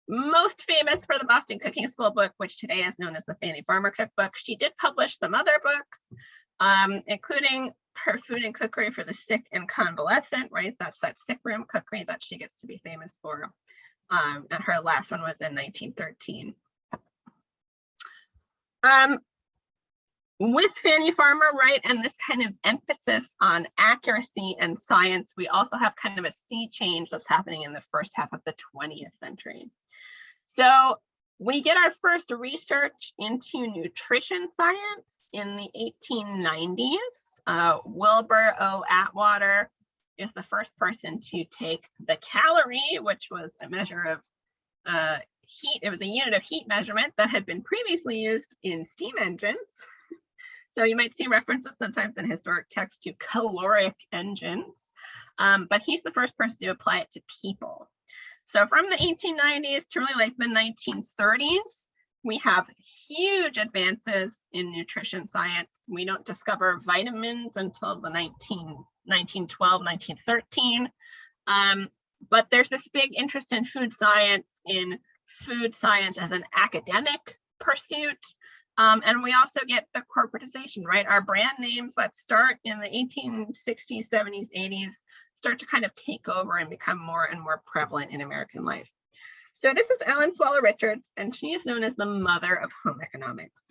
[SPEAKER 2] Most famous for the Boston Cooking School book, which today is known as the Fanny Farmer Cookbook. She did publish some other books, including her food and cookery for the sick and convalescent, right? That's that sick room cookery that she gets to be famous for. And her last one was in 1913. With Fanny Farmer, right, and this kind of emphasis on accuracy and science, we also have kind of a sea change that's happening in the first half of the 20th century. So we get our first research into nutrition science in the 1890s. Wilbur O. Atwater is the first person to take the calorie, which was a measure of heat. It was a unit of heat measurement that had been previously used in steam engines. So you might see references sometimes in historic texts to caloric engines, but he's the first person to apply it to people. So from the 1890s to really like the 1930s, we have huge advances in nutrition science. We don't discover vitamins until the 1912, 1913. But there's this big interest in food science as an academic pursuit. And we also get the corporatization, right? Our brand names that start in the 1860s, 70s, 80s start to kind of take over and become more and more prevalent in American life. So this is Ellen Swallow Richards, and she is known as the mother of home economics.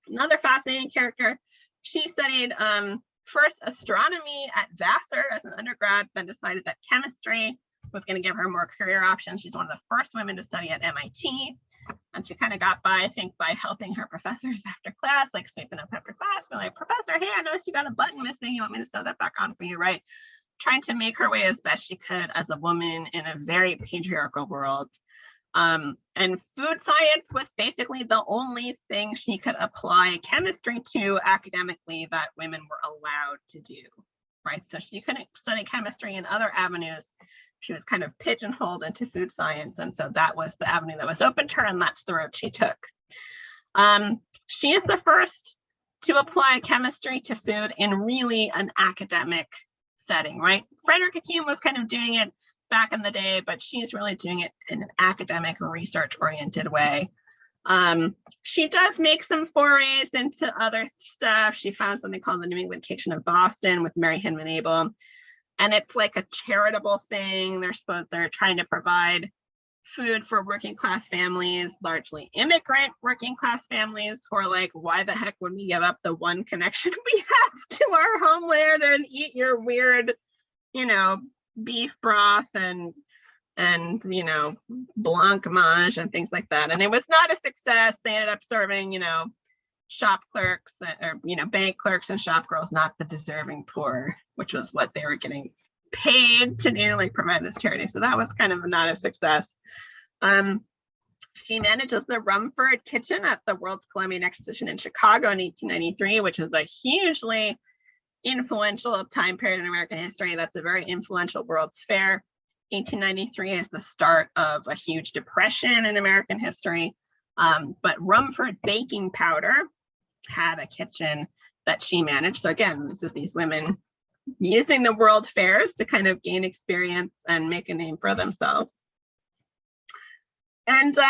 [SPEAKER 2] Another fascinating character. She studied first astronomy at Vassar as an undergrad, then decided that chemistry was going to give her more career options. She's one of the first women to study at MIT. And she kind of got by, I think, by helping her professors after class, like sweeping up after class, being like, Professor, hey, I noticed you got a button missing. You want me to sew that back on for you, right? Trying to make her way as best she could as a woman in a very patriarchal world. And food science was basically the only thing she could apply chemistry to academically that women were allowed to do, right? So she couldn't study chemistry in other avenues. She was kind of pigeonholed into food science. And so that was the avenue that was open to her, and that's the road she took. She is the first to apply chemistry to food in really an academic setting, right? Frederick Hume was kind of doing it back in the day, but she's really doing it in an academic, research-oriented way. She does make some forays into other stuff. She found something called the New England Kitchen of Boston with Mary Hinman Abel. And it's like a charitable thing. They're trying to provide food for working class families, largely immigrant working class families, who are like, why the heck would we give up the one connection we have to our homeland and eat your weird, beef broth and blancmange and things like that. And it was not a success. They ended up serving, shop clerks or, bank clerks and shop girls, not the deserving poor, which was what they were getting paid to nearly provide this charity. So that was kind of not a success. She manages the Rumford Kitchen at the World's Columbian Exposition in Chicago in 1893, which was a hugely influential time period in American history. That's a very influential World's Fair. 1893 is the start of a huge depression in American history. But Rumford Baking Powder had a kitchen that she managed. So again, this is these women using the world fairs to kind of gain experience and make a name for themselves. And so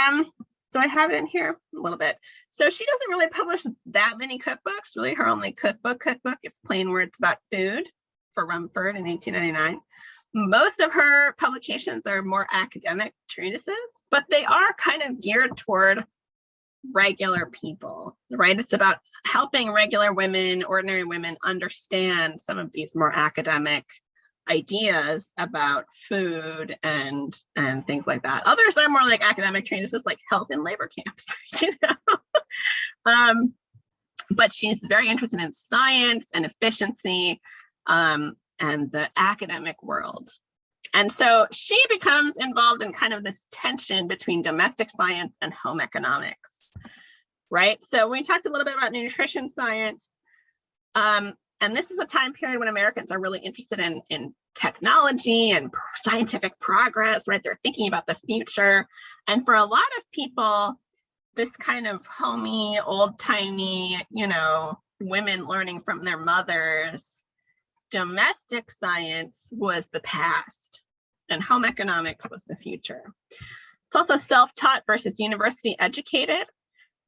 [SPEAKER 2] I have it in here a little bit. So she doesn't really publish that many cookbooks. Really, her only cookbook is Plain Words About Food for Rumford in 1899. Most of her publications are more academic treatises, but they are kind of geared toward regular people, right? It's about helping regular women, ordinary women, understand some of these more academic ideas about food and things like that. Others are more like academic treatises, like health in labor camps, but she's very interested in science and efficiency and the academic world. And so she becomes involved in kind of this tension between domestic science and home economics, right? So we talked a little bit about nutrition science. And this is a time period when Americans are really interested in technology and scientific progress, right? They're thinking about the future. And for a lot of people, this kind of homey, old-timey, women learning from their mothers, domestic science was the past and home economics was the future. It's also self-taught versus university educated,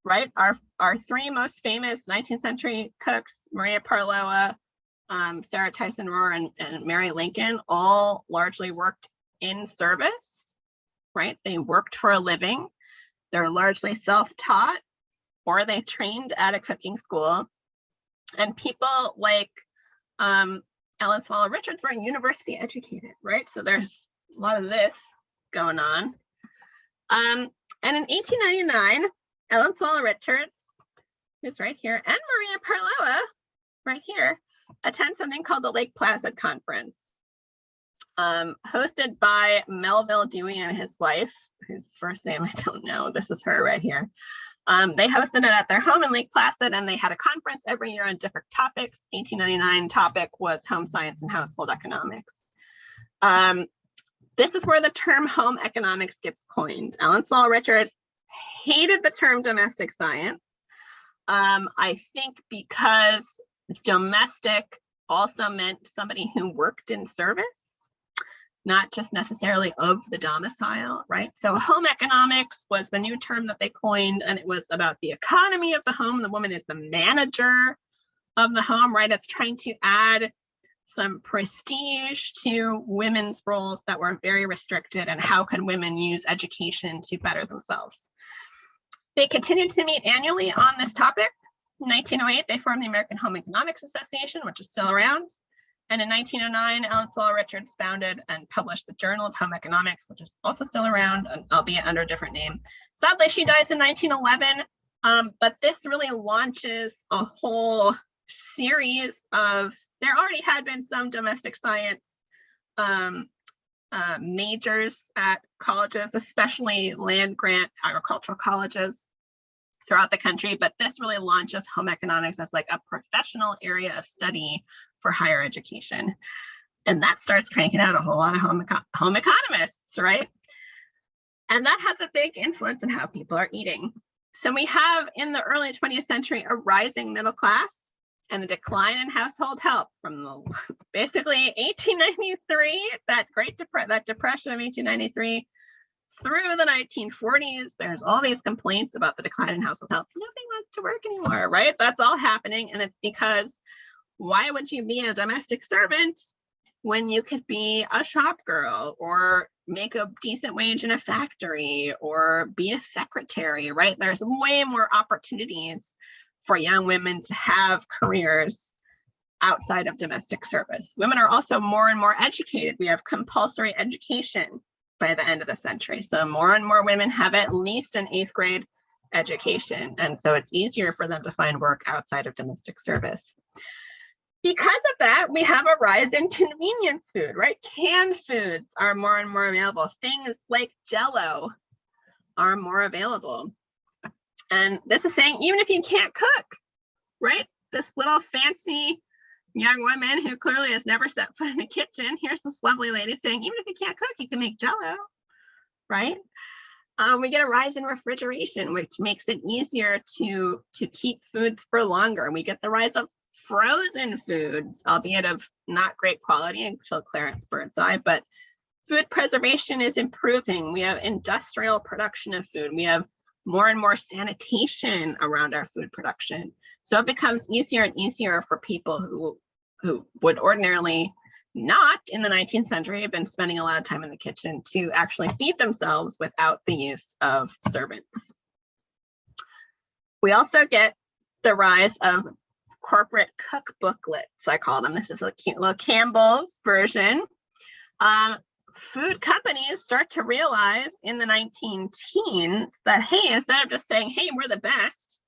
[SPEAKER 2] right? Our three most famous 19th century cooks, Maria Parlow, Sarah Tyson Rohr and Mary Lincoln all largely worked in service, right? They worked for a living. They're largely self-taught, or they trained at a cooking school. And people like Ellen Swallow Richards were university educated, right? So there's a lot of this going on. And in 1899, Ellen Swallow Richards, who's right here, and Maria Parlow, right here, attend something called the Lake Placid Conference, hosted by Melville Dewey and his wife, whose first name I don't know. This is her right here. They hosted it at their home in Lake Placid, and they had a conference every year on different topics. 1899 topic was home science and household economics. This is where the term home economics gets coined. Ellen Swallow Richards hated the term domestic science. I think because domestic also meant somebody who worked in service, not just necessarily of the domicile, right? So home economics was the new term that they coined, and it was about the economy of the home. The woman is the manager of the home, right? It's trying to add some prestige to women's roles that were very restricted, and how could women use education to better themselves. They continued to meet annually on this topic. In 1908, they formed the American Home Economics Association, which is still around. And in 1909, Ellen Swallow Richards founded and published the Journal of Home Economics, which is also still around, albeit under a different name. Sadly, she dies in 1911, but this really launches a whole series of, there already had been some domestic science majors at colleges, especially land grant agricultural colleges throughout the country, but this really launches home economics as like a professional area of study for higher education. And that starts cranking out a whole lot of home economists, right? And that has a big influence on how people are eating. So we have in the early 20th century a rising middle class and a decline in household help from the, basically 1893, that depression of 1893, through the 1940s. There's all these complaints about the decline in household help. Nothing wants to work anymore, right? That's all happening. And it's because, why would you be a domestic servant when you could be a shop girl or make a decent wage in a factory or be a secretary, right? There's way more opportunities for young women to have careers outside of domestic service. Women are also more and more educated. We have compulsory education by the end of the century. So more and more women have at least an 8th grade education. And so it's easier for them to find work outside of domestic service. Because of that, we have a rise in convenience food, right? Canned foods are more and more available. Things like Jell-O are more available. And this is saying, even if you can't cook, right? This little fancy young woman who clearly has never set foot in a kitchen, here's this lovely lady saying, even if you can't cook, you can make Jell-O, right? We get a rise in refrigeration, which makes it easier to keep foods for longer. We get the rise of frozen foods, albeit of not great quality until Clarence Birdseye, but food preservation is improving. We have industrial production of food. We have more and more sanitation around our food production. So it becomes easier and easier for people who would ordinarily not in the 19th century have been spending a lot of time in the kitchen to actually feed themselves without the use of servants. We also get the rise of corporate cookbooklets, I call them. This is a cute little Campbell's version. Food companies start to realize in the 19-teens that, hey, instead of just saying, hey, we're the best,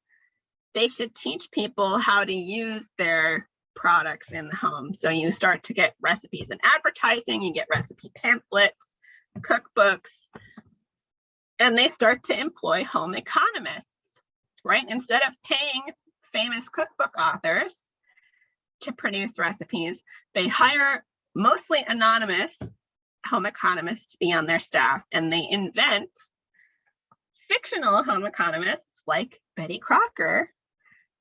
[SPEAKER 2] they should teach people how to use their products in the home. So you start to get recipes and advertising, you get recipe pamphlets, cookbooks, and they start to employ home economists, right? Instead of paying famous cookbook authors to produce recipes, they hire mostly anonymous home economists to be on their staff, and they invent fictional home economists like Betty Crocker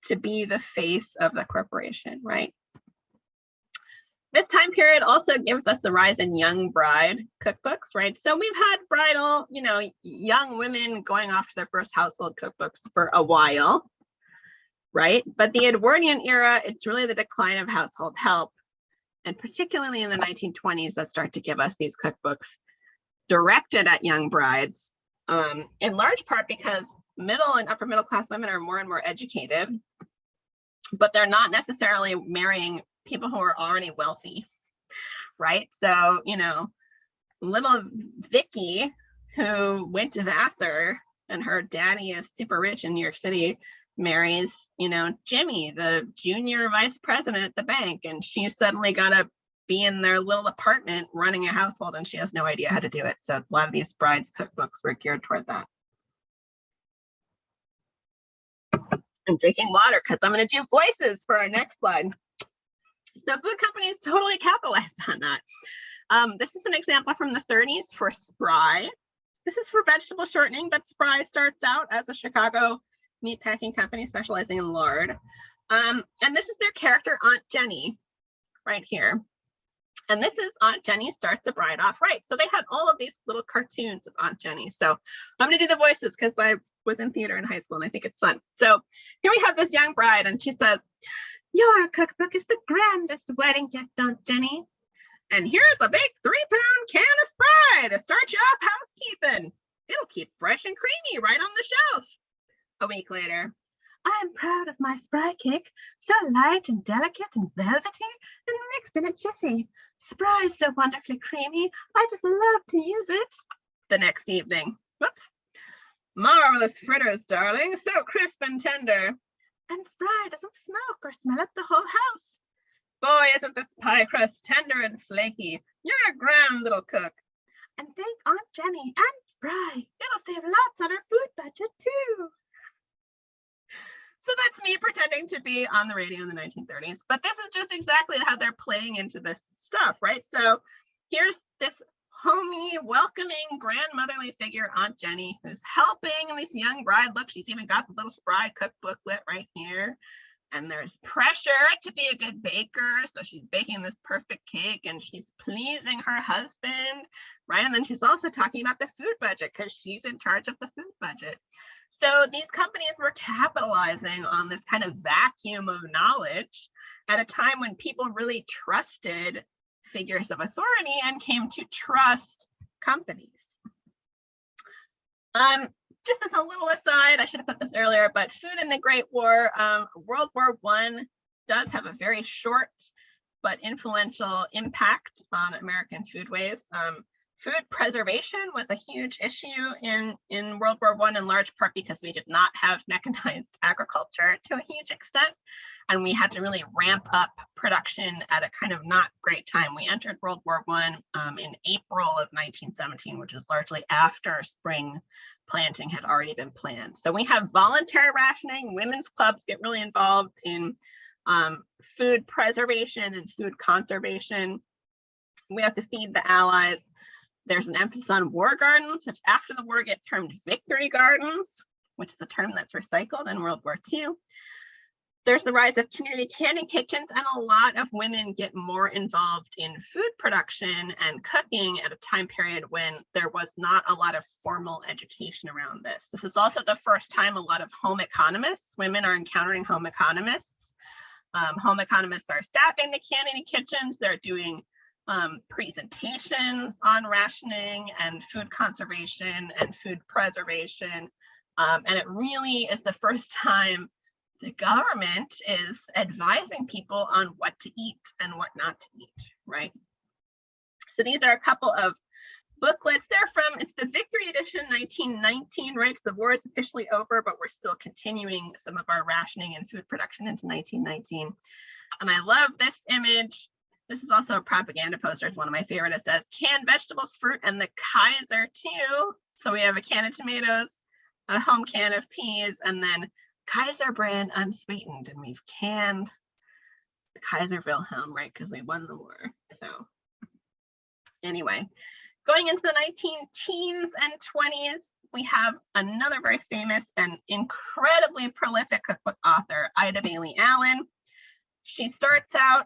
[SPEAKER 2] to be the face of the corporation, right? This time period also gives us the rise in young bride cookbooks, right? So we've had bridal, young women going off to their first household cookbooks for a while, right? But the Edwardian era, it's really the decline of household help and particularly in the 1920s that start to give us these cookbooks directed at young brides, in large part because middle and upper middle class women are more and more educated, but they're not necessarily marrying people who are already wealthy, right? So, you know, little Vicky, who went to Vassar and her daddy is super rich in New York City, marries, you know, Jimmy, the junior vice president at the bank, and she's suddenly got to be in their little apartment running a household, and she has no idea how to do it. So a lot of these brides cookbooks were geared toward that. I'm drinking water because I'm going to do voices for our next slide. So food companies totally capitalized on that. This is an example from the 30s for Spry. This is for vegetable shortening, but Spry starts out as a Chicago meatpacking company specializing in lard. And this is their character, Aunt Jenny, right here. And this is Aunt Jenny starts a bride off right. So they had all of these little cartoons of Aunt Jenny. So I'm going to do the voices because I was in theater in high school and I think it's fun. So here we have this young bride and she says, "Your cookbook is the grandest wedding gift, Aunt Jenny. And here's a big 3-pound can of Spry to start you off housekeeping. It'll keep fresh and creamy right on the shelf." A week later, "I'm proud of my Spry cake, so light and delicate and velvety and mixed in a jiffy. Spry's so wonderfully creamy, I just love to use it." The next evening, whoops. "Marvelous fritters, darling, so crisp and tender. And Spry doesn't smoke or smell up the whole house. Boy, isn't this pie crust tender and flaky. You're a grand little cook. And thank Aunt Jenny and Spry. It'll save lots on our food budget too." So that's me pretending to be on the radio in the 1930s, but this is just exactly how they're playing into this stuff, right? So here's this homey, welcoming, grandmotherly figure, Aunt Jenny, who's helping this young bride. Look, she's even got the little Spry cookbooklet right here. And there's pressure to be a good baker. So she's baking this perfect cake and she's pleasing her husband, right? And then she's also talking about the food budget because she's in charge of the food budget. So these companies were capitalizing on this kind of vacuum of knowledge at a time when people really trusted figures of authority and came to trust companies. Just as a little aside, I should have put this earlier, but food in the Great War, World War I does have a very short but influential impact on American foodways. Food preservation was a huge issue in World War I, in large part because we did not have mechanized agriculture to a huge extent, and we had to really ramp up production at a kind of not great time. We entered World War I in April of 1917, which is largely after spring planting had already been planned. So we have voluntary rationing. Women's clubs get really involved in food preservation and food conservation. We have to feed the Allies. There's an emphasis on war gardens, which after the war get termed victory gardens, which is a term that's recycled in World War II. There's the rise of community candy kitchens, and a lot of women get more involved in food production and cooking at a time period when there was not a lot of formal education around this. This is also the first time a lot of home economists, women are encountering home economists. Home economists are staffing the candy kitchens. They're doing presentations on rationing and food conservation and food preservation. And it really is the first time the government is advising people on what to eat and what not to eat, right? So these are a couple of booklets. They're from, it's the Victory Edition 1919, right? So the war is officially over, but we're still continuing some of our rationing and food production into 1919. And I love this image. This is also a propaganda poster. It's one of my favorite. It says canned vegetables, fruit, and the Kaiser too. So we have a can of tomatoes, a home can of peas, and then Kaiser brand unsweetened. And we've canned the Kaiser Wilhelm, right? Because we won the war. So anyway, going into the 19-teens and 20s, we have another very famous and incredibly prolific cookbook author, Ida Bailey Allen. She starts out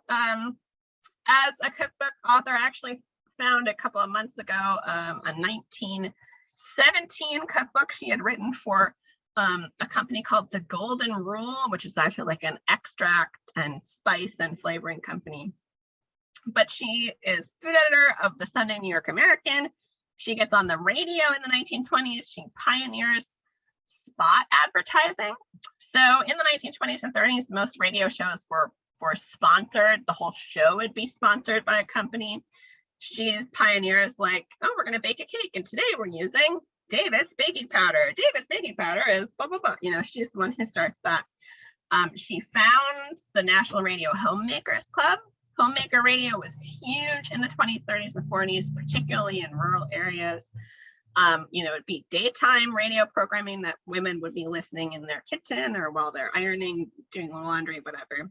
[SPEAKER 2] as a cookbook author. I actually found a couple of months ago a 1917 cookbook she had written for a company called The Golden Rule, which is actually like an extract and spice and flavoring company. but she is food editor of the Sunday New York American. She gets on the radio in the 1920s. She pioneers spot advertising. So in the 1920s and 30s, most radio shows were sponsored. The whole show would be sponsored by a company. She pioneers like, oh, we're going to bake a cake, and today we're using Davis baking powder. Davis baking powder is blah, blah, blah. You know, she's the one who starts that. She founds the National Radio Homemakers Club. Homemaker radio was huge in the 20s, 30s, and 40s, particularly in rural areas. You know, it'd be daytime radio programming that women would be listening in their kitchen or while they're ironing, doing laundry, whatever.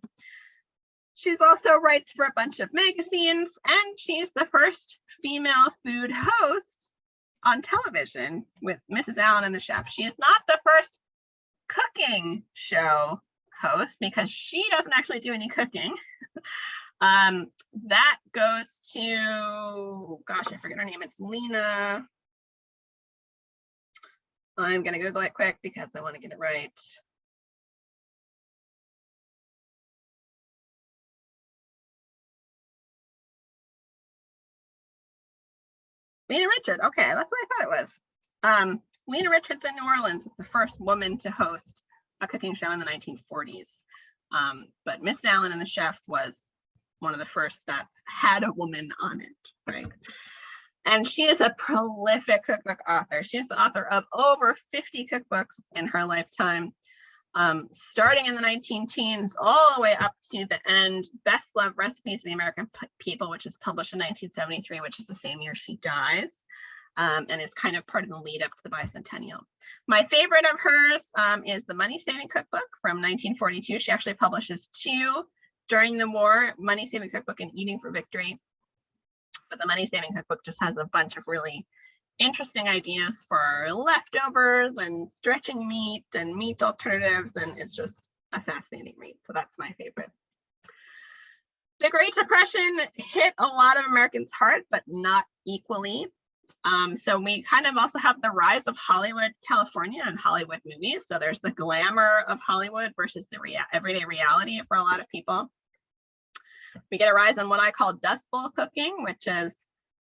[SPEAKER 2] She's also writes for a bunch of magazines, and she's the first female food host on television with Mrs. Allen and the Chef. She is not the first cooking show host because she doesn't actually do any cooking. That goes to, gosh, I forget her name. It's Lena. I'm going to Google it quick because I want to get it right. Lena Richard. Okay, that's what I thought it was. Lena Richards in New Orleans is the first woman to host a cooking show in the 1940s. But Miss Allen and the Chef was one of the first that had a woman on it, right? And she is a prolific cookbook author. She's the author of over 50 cookbooks in her lifetime, starting in the 19-teens all the way up to the end. Best Loved Recipes of the American People, which is published in 1973, which is the same year she dies, and is kind of part of the lead up to the bicentennial. My favorite of hers is the Money Saving Cookbook from 1942. She actually publishes two during the war, Money Saving Cookbook and Eating for Victory. But the Money Saving Cookbook just has a bunch of really interesting ideas for leftovers and stretching meat and meat alternatives, and it's just a fascinating read. So that's my favorite. The Great Depression hit a lot of Americans hard, but not equally. So we kind of also have the rise of Hollywood, California, and Hollywood movies. So there's the glamour of Hollywood versus the everyday reality for a lot of people. We get a rise on what I call Dust Bowl cooking, which is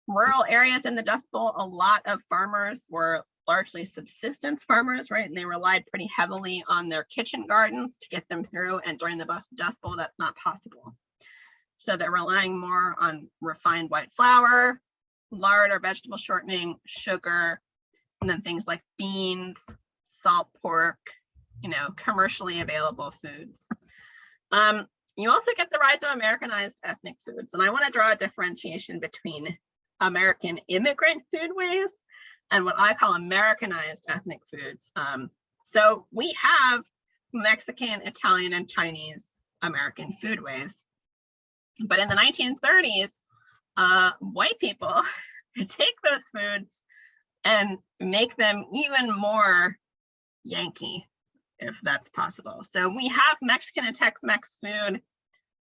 [SPEAKER 2] rural areas in the Dust Bowl. A lot of farmers were largely subsistence farmers, right? And they relied pretty heavily on their kitchen gardens to get them through. And during the Dust Bowl, that's not possible. So they're relying more on refined white flour, lard or vegetable shortening, sugar, and then things like beans, salt pork, you know, commercially available foods. You also get the rise of Americanized ethnic foods. And I want to draw a differentiation between American immigrant foodways and what I call Americanized ethnic foods. So we have Mexican, Italian, and Chinese American foodways. But in the 1930s, white people take those foods and make them even more Yankee, if that's possible. So we have Mexican and Tex-Mex food.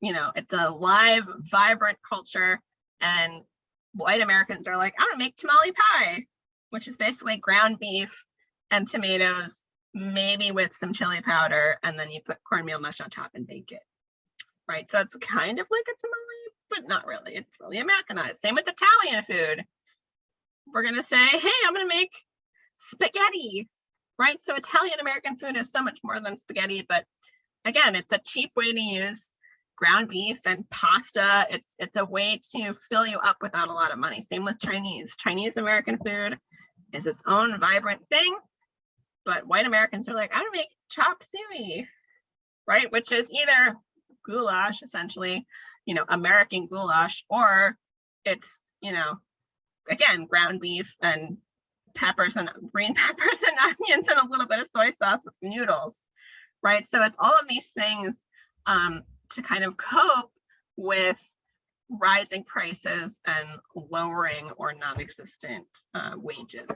[SPEAKER 2] You know, it's a live, vibrant culture, and white Americans are like, I'm gonna make tamale pie, which is basically ground beef and tomatoes, maybe with some chili powder, and then you put cornmeal mush on top and bake it, right? So it's kind of like a tamale, but not really. It's really Americanized. Same with Italian food. We're gonna say, hey, I'm gonna make spaghetti, right? So Italian American food is so much more than spaghetti, but again, it's a cheap way to use ground beef and pasta. It's a way to fill you up without a lot of money. Same with Chinese. Chinese American food is its own vibrant thing, but white Americans are like, I'm gonna make chop suey, right? Which is either goulash, essentially, you know, American goulash, or it's, you know, again, ground beef and peppers and green peppers and onions and a little bit of soy sauce with noodles, right? So it's all of these things to kind of cope with rising prices and lowering or non-existent wages.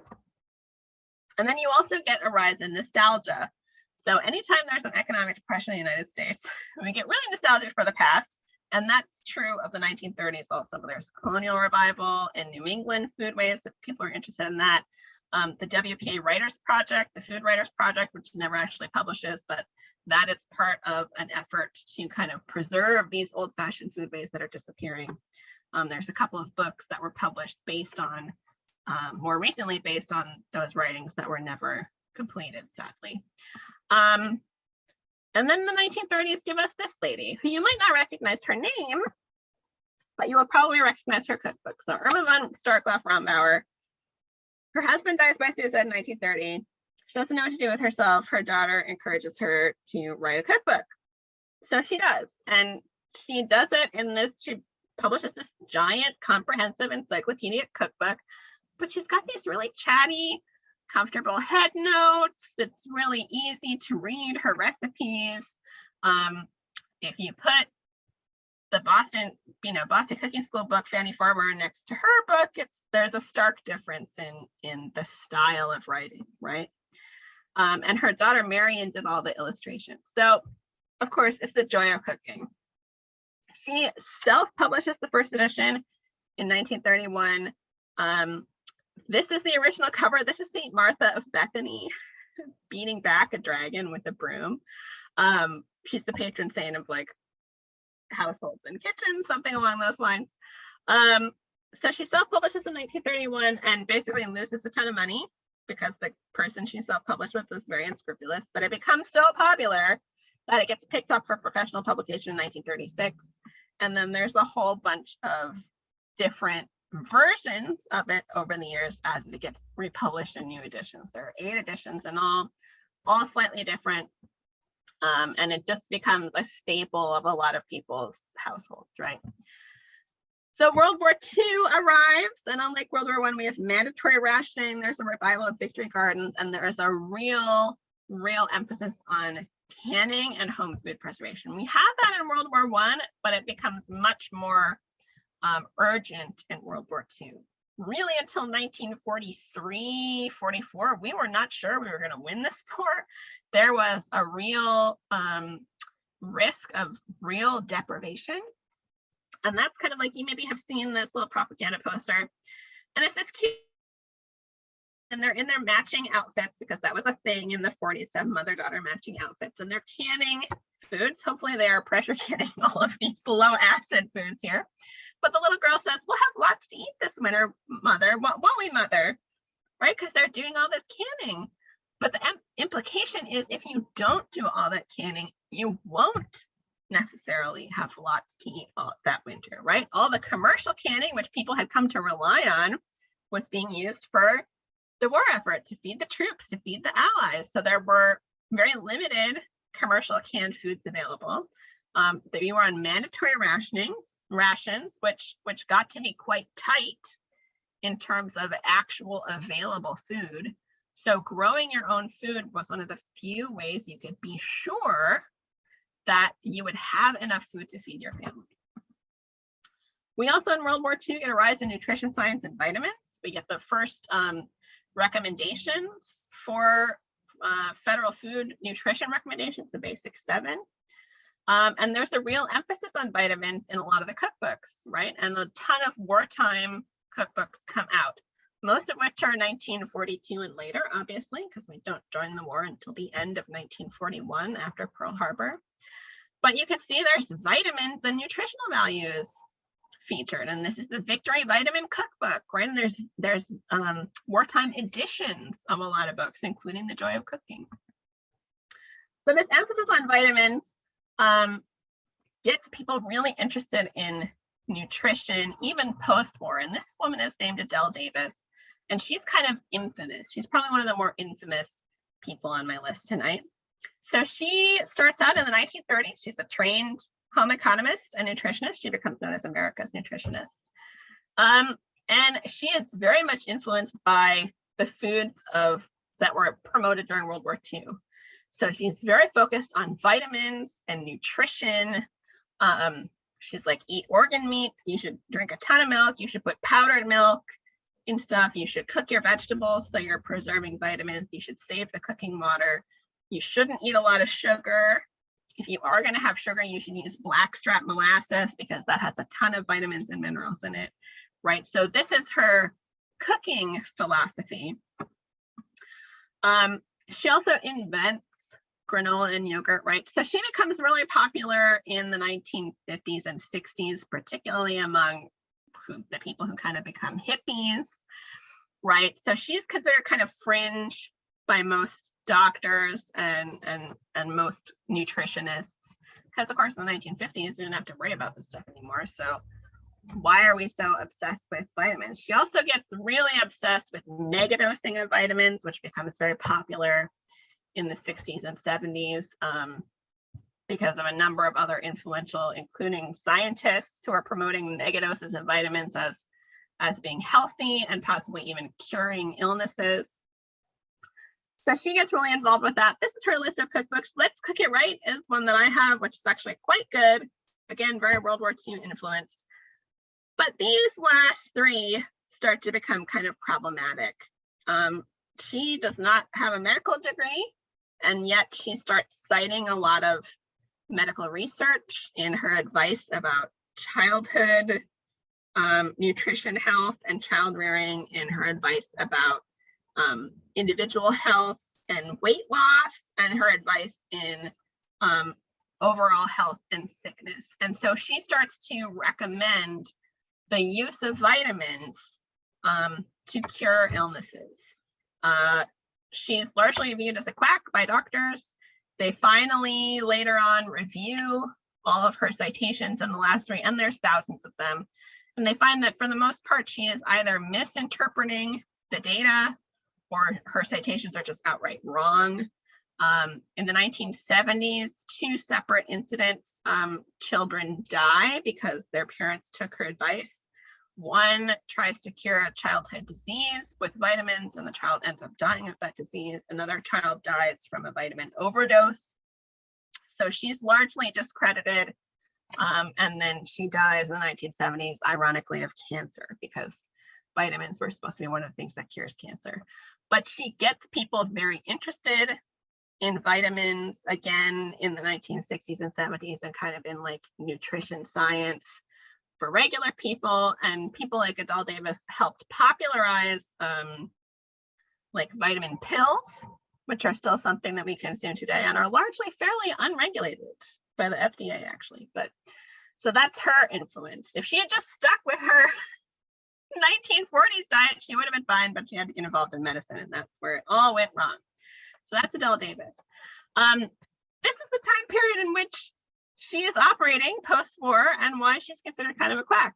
[SPEAKER 2] And then you also get a rise in nostalgia. So anytime there's an economic depression in the United States, we get really nostalgic for the past. And that's true of the 1930s also. There's colonial revival in New England foodways, if people are interested in that. the WPA Writers Project, the Food Writers Project, which never actually publishes, but that is part of an effort to kind of preserve these old-fashioned foodways that are disappearing. There's a couple of books that were published based on, more recently based on those writings that were never completed, sadly. And then the 1930s give us this lady, who you might not recognize her name, but you will probably recognize her cookbook. So Irma von Starkloff-Rombauer. Her husband dies by suicide in 1930. She doesn't know what to do with herself. Her daughter encourages her to write a cookbook. So she does. And she does it in this, she publishes this giant comprehensive encyclopedic cookbook, but she's got these really chatty, comfortable head notes. It's really easy to read her recipes. If you put the Boston Cooking School book, Fanny Farmer, next to her book, there's a stark difference in the style of writing, right? And her daughter Marion did all the illustrations. So, of course, it's the joy of cooking. She self-publishes the first edition in 1931. This is the original cover. This is St. Martha of Bethany beating back a dragon with a broom. She's the patron saint of like households and kitchens, something along those lines. So she self-publishes in 1931 and basically loses a ton of money because the person she self-published with was very unscrupulous, but it becomes so popular that it gets picked up for professional publication in 1936. And then there's a whole bunch of different versions of it over the years as it gets republished in new editions. There are 8 editions in all slightly different. And it just becomes a staple of a lot of people's households, right? So World War II arrives, and unlike World War I, we have mandatory rationing. There's a revival of victory gardens, and there is a real emphasis on canning and home food preservation. We have that in World War I, but it becomes much more urgent in World War II. Really until 1943, 44, we were not sure we were going to win this war. There was a real risk of real deprivation. And that's kind of like, you maybe have seen this little propaganda poster. And it's this cute, and they're in their matching outfits because that was a thing in the 40s to have mother-daughter matching outfits. And they're canning foods. Hopefully they are pressure canning all of these low acid foods here. But the little girl says, we'll have lots to eat this winter, mother. Won't we, mother? Right? Because they're doing all this canning. But the implication is if you don't do all that canning, you won't necessarily have lots to eat all that winter, right? All the commercial canning, which people had come to rely on, was being used for the war effort, to feed the troops, to feed the allies. So there were very limited commercial canned foods available. We were on mandatory rations, which got to be quite tight in terms of actual available food. So growing your own food was one of the few ways you could be sure that you would have enough food to feed your family. We also in World War II get a rise in nutrition science and vitamins. We get the first recommendations for federal food nutrition recommendations, the basic 7. And there's a real emphasis on vitamins in a lot of the cookbooks, right? And a ton of wartime cookbooks come out, most of which are 1942 and later, obviously, because we don't join the war until the end of 1941 after Pearl Harbor. But you can see there's vitamins and nutritional values featured, and this is the Victory Vitamin Cookbook, right? And there's wartime editions of a lot of books, including The Joy of Cooking. So this emphasis on vitamins gets people really interested in nutrition, even post-war. And this woman is named Adele Davis, and she's kind of infamous. She's probably one of the more infamous people on my list tonight. So she starts out in the 1930s. She's a trained home economist and nutritionist. She becomes known as America's nutritionist. And she is very much influenced by the foods that were promoted during World War II. So she's very focused on vitamins and nutrition. She's like, eat organ meats. You should drink a ton of milk. You should put powdered milk in stuff. You should cook your vegetables so you're preserving vitamins. You should save the cooking water. You shouldn't eat a lot of sugar. If you are going to have sugar, you should use blackstrap molasses because that has a ton of vitamins and minerals in it, right? So this is her cooking philosophy. She also invents granola and yogurt, right? So she becomes really popular in the 1950s and 60s, particularly among the people who kind of become hippies, right? So she's considered kind of fringe by most doctors and most nutritionists, because of course in the 1950s we didn't have to worry about this stuff anymore. So why are we so obsessed with vitamins? She also gets really obsessed with megadosing of vitamins, which becomes very popular in the 60s and 70s because of a number of other influential, including scientists who are promoting megadoses of vitamins as being healthy and possibly even curing illnesses. So she gets really involved with that. This is her list of cookbooks. Let's Cook It Right is one that I have, which is actually quite good. Again, very World War II influenced. But these last three start to become kind of problematic. She does not have a medical degree, and yet she starts citing a lot of medical research in her advice about childhood nutrition, health, and child rearing, in her advice about individual health and weight loss, and her advice in overall health and sickness. And so she starts to recommend the use of vitamins to cure illnesses. She's largely viewed as a quack by doctors. They finally later on review all of her citations in the last three, and there's thousands of them. And they find that for the most part, she is either misinterpreting the data or her citations are just outright wrong. In the 1970s, two separate incidents, children die because their parents took her advice. One tries to cure a childhood disease with vitamins and the child ends up dying of that disease. Another child dies from a vitamin overdose. So she's largely discredited. And then she dies in the 1970s, ironically, of cancer, because vitamins were supposed to be one of the things that cures cancer. But she gets people very interested in vitamins again in the 1960s and 70s, and kind of in like nutrition science for regular people. And people like Adele Davis helped popularize like vitamin pills, which are still something that we consume today and are largely fairly unregulated by the FDA actually. But so that's her influence. If she had just stuck with her 1940s diet, she would have been fine, but she had to get involved in medicine, and that's where it all went wrong. So that's Adele Davis. This is the time period in which she is operating post-war and why she's considered kind of a quack.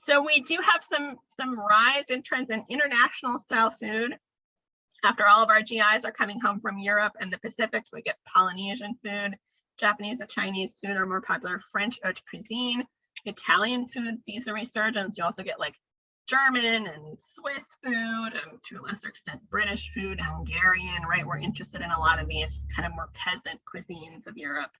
[SPEAKER 2] So we do have some rise in trends in international style food. After all of our GIs are coming home from Europe and the Pacific, so we get Polynesian food, Japanese and Chinese food are more popular, French haute cuisine, Italian food sees a resurgence. You also get like German and Swiss food, and to a lesser extent British food, Hungarian, right? We're interested in a lot of these kind of more peasant cuisines of Europe,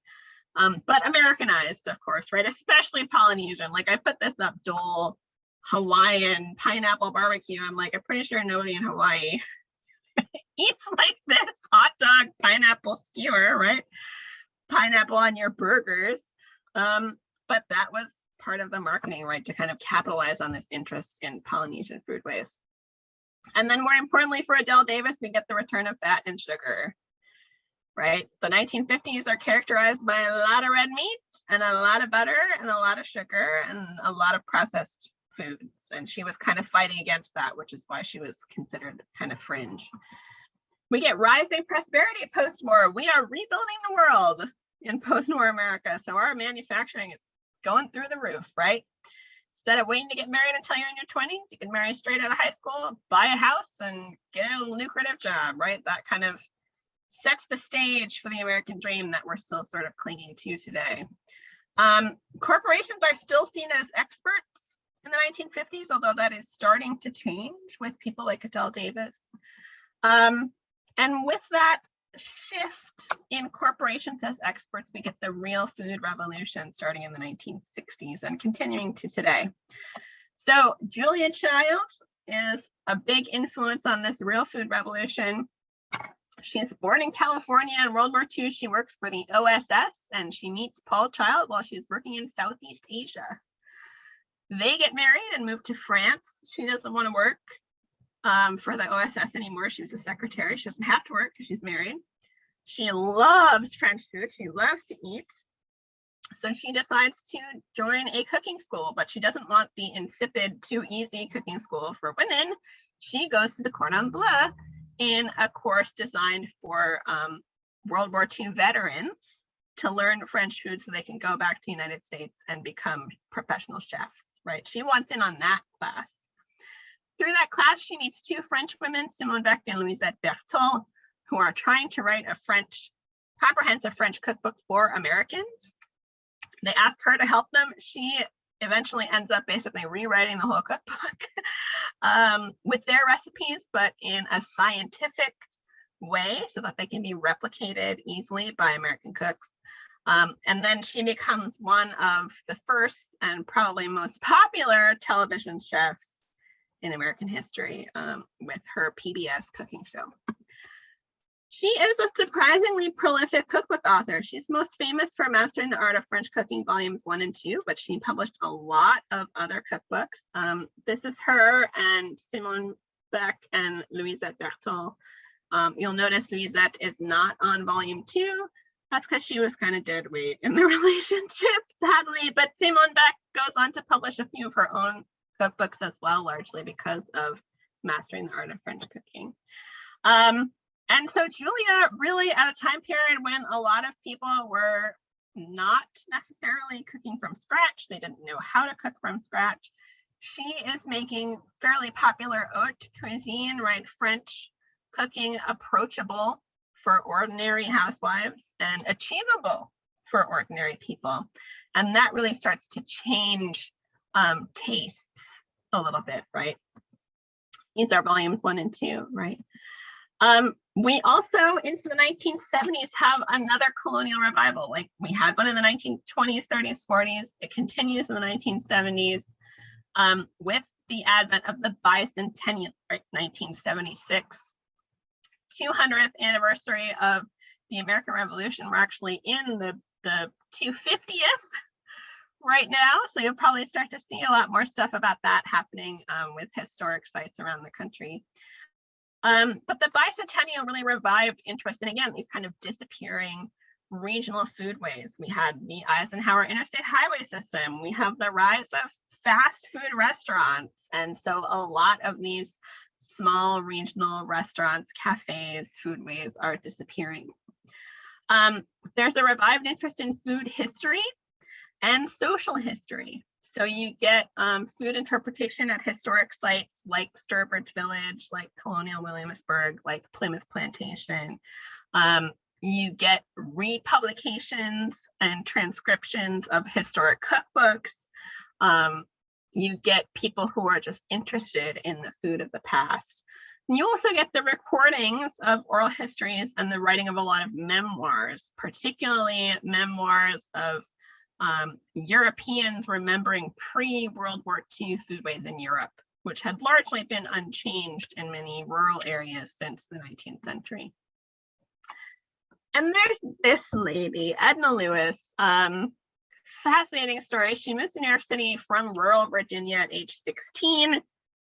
[SPEAKER 2] but Americanized, of course, right? Especially Polynesian. Like I put this up, Dole, Hawaiian, pineapple barbecue. I'm like, I'm pretty sure nobody in Hawaii eats like this. Hot dog, pineapple skewer, right? Pineapple on your burgers. But that was part of the marketing, right, to kind of capitalize on this interest in Polynesian foodways. And then more importantly for Adele Davis, we get the return of fat and sugar, right? The 1950s are characterized by a lot of red meat and a lot of butter and a lot of sugar and a lot of processed foods. And she was kind of fighting against that, which is why she was considered kind of fringe. We get rising prosperity post-war. We are rebuilding the world in post-war America. So our manufacturing is going through the roof, right? Instead of waiting to get married until you're in your 20s, you can marry straight out of high school, buy a house, and get a lucrative job, right? That kind of sets the stage for the American dream that we're still sort of clinging to today. Corporations are still seen as experts in the 1950s, although that is starting to change with people like Adele Davis. And with that shift in corporations as experts, we get the real food revolution starting in the 1960s and continuing to today. So Julia Child is a big influence on this real food revolution. She's born in California in World War II. She works for the OSS and she meets Paul Child while she's working in Southeast Asia. They get married and move to France. She doesn't want to work for the OSS anymore. She was a secretary. She doesn't have to work because she's married. She loves French food. She loves to eat. So she decides to join a cooking school, but she doesn't want the insipid, too easy cooking school for women. She goes to the Cordon Bleu in a course designed for World War II veterans to learn French food so they can go back to the United States and become professional chefs, right? She wants in on that class. Through that class, she meets two French women, Simone Beck and Louisette Berthold, who are trying to write a comprehensive French cookbook for Americans. They ask her to help them. She eventually ends up basically rewriting the whole cookbook with their recipes, but in a scientific way so that they can be replicated easily by American cooks. And then she becomes one of the first and probably most popular television chefs in American history with her PBS cooking show. She is a surprisingly prolific cookbook author. She's most famous for Mastering the Art of French Cooking Volumes 1 and 2, but she published a lot of other cookbooks. This is her and Simone Beck and Louisette Berthold. You'll notice Louisette is not on volume 2. That's because she was kind of dead weight in the relationship, sadly. But Simone Beck goes on to publish a few of her own cookbooks as well, largely because of Mastering the Art of French Cooking. And so Julia, really at a time period when a lot of people were not necessarily cooking from scratch, they didn't know how to cook from scratch, she is making fairly popular haute cuisine, right? French cooking approachable for ordinary housewives and achievable for ordinary people. And that really starts to change tastes a little bit, right? These are volumes 1 and 2, right? We also, into the 1970s, have another colonial revival. Like we had one in the 1920s, 30s, 40s. It continues in the 1970s with the advent of the bicentennial, right, 1976. 200th anniversary of the American Revolution. We're actually in the 250th right now. So you'll probably start to see a lot more stuff about that happening with historic sites around the country. But the bicentennial really revived interest in, again, these kind of disappearing regional foodways. We had the Eisenhower Interstate Highway System. We have the rise of fast food restaurants. And so a lot of these small regional restaurants, cafes, foodways are disappearing. There's a revived interest in food history and social history. So you get food interpretation at historic sites like Sturbridge Village, like Colonial Williamsburg, like Plymouth Plantation. You get republications and transcriptions of historic cookbooks. You get people who are just interested in the food of the past. And you also get the recordings of oral histories and the writing of a lot of memoirs, particularly memoirs of Europeans remembering pre-World War II foodways in Europe, which had largely been unchanged in many rural areas since the 19th century. And there's this lady, Edna Lewis. Fascinating story. She moves to New York City from rural Virginia at age 16.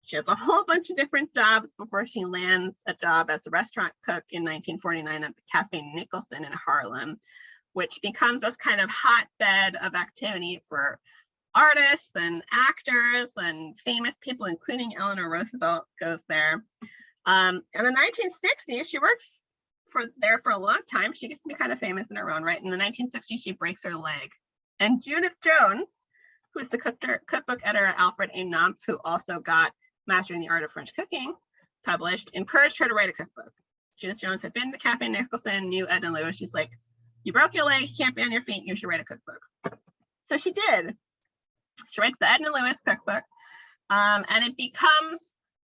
[SPEAKER 2] She has a whole bunch of different jobs before she lands a job as a restaurant cook in 1949 at the Cafe Nicholson in Harlem, which becomes this kind of hotbed of activity for artists and actors and famous people, including Eleanor Roosevelt goes there. In the 1960s, she works there for a long time. She gets to be kind of famous in her own right. In the 1960s, she breaks her leg. And Judith Jones, who's the cookbook editor at Alfred A. Knopf, who also got Mastering the Art of French Cooking published, encouraged her to write a cookbook. Judith Jones had been to Cafe Nicholson, knew Edna Lewis. She's like, you broke your leg, you can't be on your feet, you should write a cookbook. So she did. She writes the Edna Lewis cookbook, and it becomes,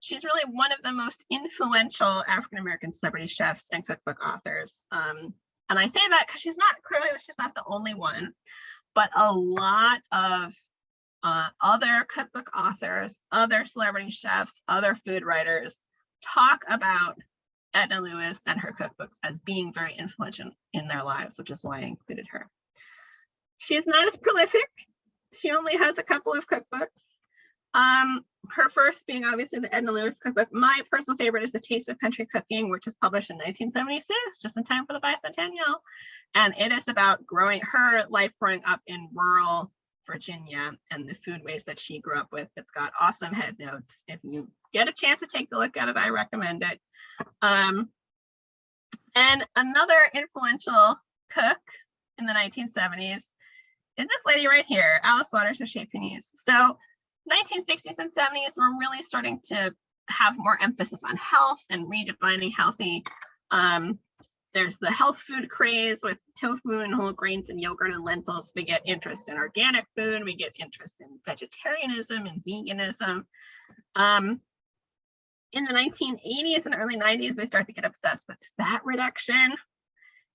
[SPEAKER 2] she's really one of the most influential African-American celebrity chefs and cookbook authors. And I say that because she's not the only one, but a lot of other cookbook authors, other celebrity chefs, other food writers talk about Edna Lewis and her cookbooks as being very influential in their lives, which is why I included her. She's not as prolific. She only has a couple of cookbooks, Her first being obviously the Edna Lewis cookbook. My personal favorite is The Taste of Country Cooking, which was published in 1976, just in time for the bicentennial. And it is about her life growing up in rural Virginia and the foodways that she grew up with. It's got awesome head notes. If you get a chance to take a look at it, I recommend it. And another influential cook in the 1970s is this lady right here, Alice Waters of Chez Panisse. So 1960s and 70s, we're really starting to have more emphasis on health and redefining healthy. There's the health food craze with tofu and whole grains and yogurt and lentils. We get interest in organic food. We get interest in vegetarianism and veganism. In the 1980s and early 90s, we start to get obsessed with fat reduction,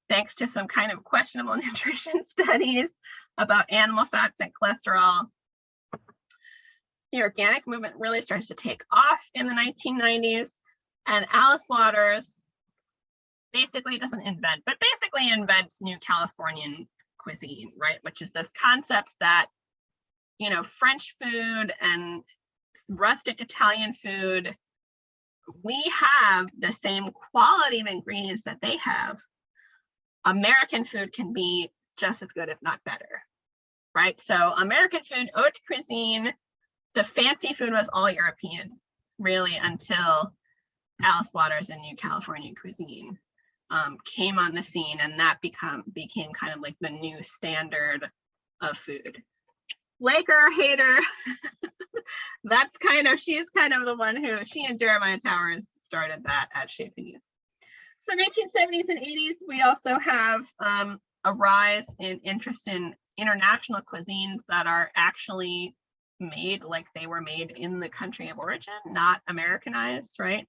[SPEAKER 2] thanks to some kind of questionable nutrition studies about animal fats and cholesterol. The organic movement really starts to take off in the 1990s, and Alice Waters basically doesn't invent, but basically invents new Californian cuisine, right? Which is this concept that, you know, French food and rustic Italian food, we have the same quality of ingredients that they have. American food can be just as good, if not better, right? So American food, haute cuisine, the fancy food was all European, really, until Alice Waters and New Californian Cuisine came on the scene, and that became kind of like the new standard of food. Laker, hater, she's kind of the one who, she and Jeremiah Towers started that at Chez Panisse. So 1970s and 80s, we also have a rise in interest in international cuisines that are actually made like they were made in the country of origin, not Americanized, right?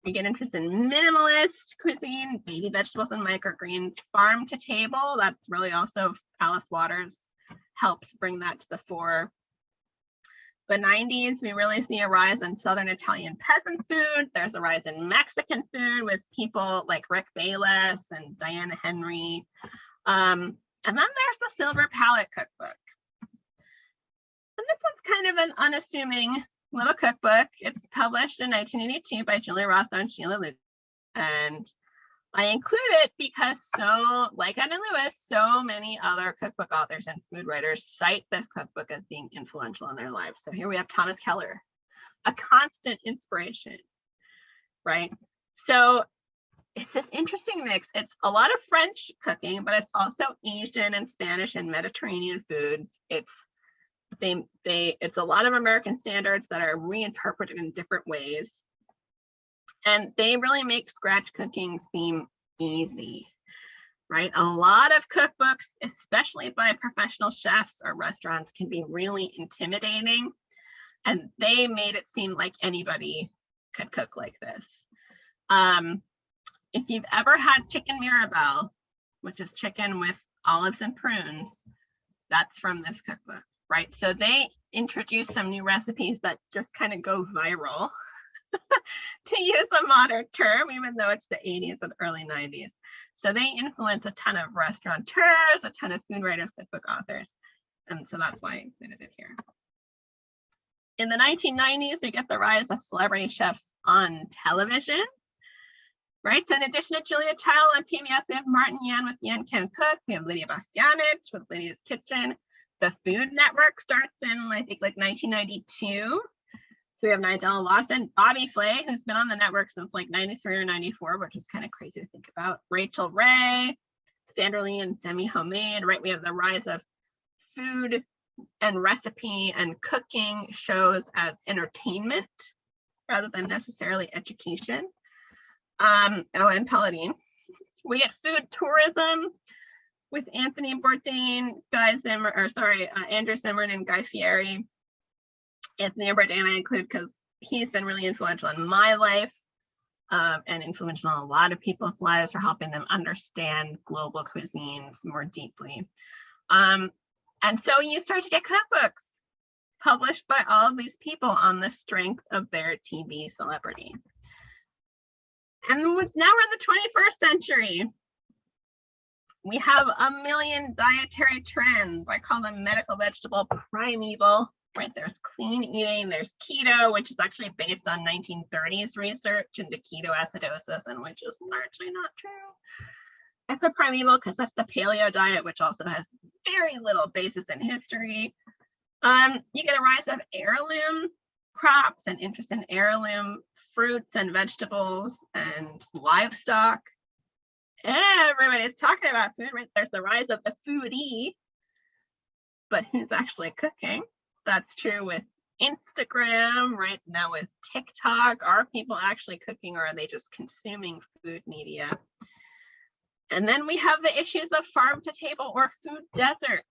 [SPEAKER 2] We get interested in minimalist cuisine, baby vegetables and microgreens, farm to table. That's really also Alice Waters helps bring that to the fore. The 90s, we really see a rise in Southern Italian peasant food. There's a rise in Mexican food with people like Rick Bayless and Diana Henry. And then there's the Silver Palette Cookbook. And this one's kind of an unassuming little cookbook. It's published in 1982 by Julia Rosso and Sheila Lucas. And I include it because like Edna Lewis, so many other cookbook authors and food writers cite this cookbook as being influential in their lives. So here we have Thomas Keller, a constant inspiration, right? So it's this interesting mix. It's a lot of French cooking, but it's also Asian and Spanish and Mediterranean foods. It's a lot of American standards that are reinterpreted in different ways. And they really make scratch cooking seem easy, right? A lot of cookbooks, especially by professional chefs or restaurants, can be really intimidating. And they made it seem like anybody could cook like this. If you've ever had chicken mirabelle, which is chicken with olives and prunes, that's from this cookbook, right? So they introduced some new recipes that just kind of go viral, to use a modern term, even though it's the 80s and early 90s. So they influence a ton of restaurateurs, a ton of food writers, cookbook authors. And so that's why I included it here. In the 1990s, we get the rise of celebrity chefs on television, right? So in addition to Julia Child on PBS, we have Martin Yan with Yan Can Cook. We have Lidia Bastianich with Lydia's Kitchen. The Food Network starts in, I think, like 1992. So we have Nigel Lawson, Bobby Flay, who's been on the network since like 93 or 94, which is kind of crazy to think about. Rachel Ray, Sandra Lee and Semi Homemade, right? We have the rise of food and recipe and cooking shows as entertainment rather than necessarily education. And Paladine. We get food tourism with Anthony Bourdain, Andrew Zimmern and Guy Fieri. Anthony Bourdain I include because he's been really influential in my life and influential in a lot of people's lives for helping them understand global cuisines more deeply. And so you start to get cookbooks published by all of these people on the strength of their TV celebrity. And now we're in the 21st century. We have a million dietary trends. I call them medical, vegetable, primeval, right? There's clean eating, there's keto, which is actually based on 1930s research into ketoacidosis, and which is largely not true. I put primeval because that's the paleo diet, which also has very little basis in history. You get a rise of heirloom crops and interest in heirloom fruits and vegetables and livestock. Everybody's talking about food, right? There's the rise of the foodie, but who's actually cooking? That's true with Instagram, right? Now with TikTok, are people actually cooking, or are they just consuming food media? And then we have the issues of farm to table or food desert.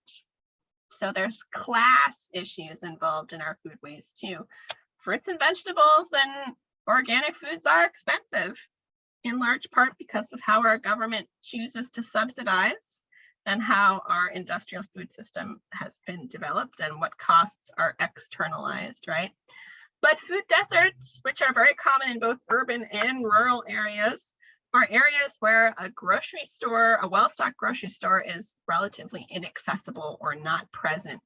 [SPEAKER 2] So there's class issues involved in our foodways too. Fruits and vegetables and organic foods are expensive, in large part because of how our government chooses to subsidize and how our industrial food system has been developed and what costs are externalized, right? But food deserts, which are very common in both urban and rural areas, are areas where a grocery store, a well-stocked grocery store, is relatively inaccessible or not present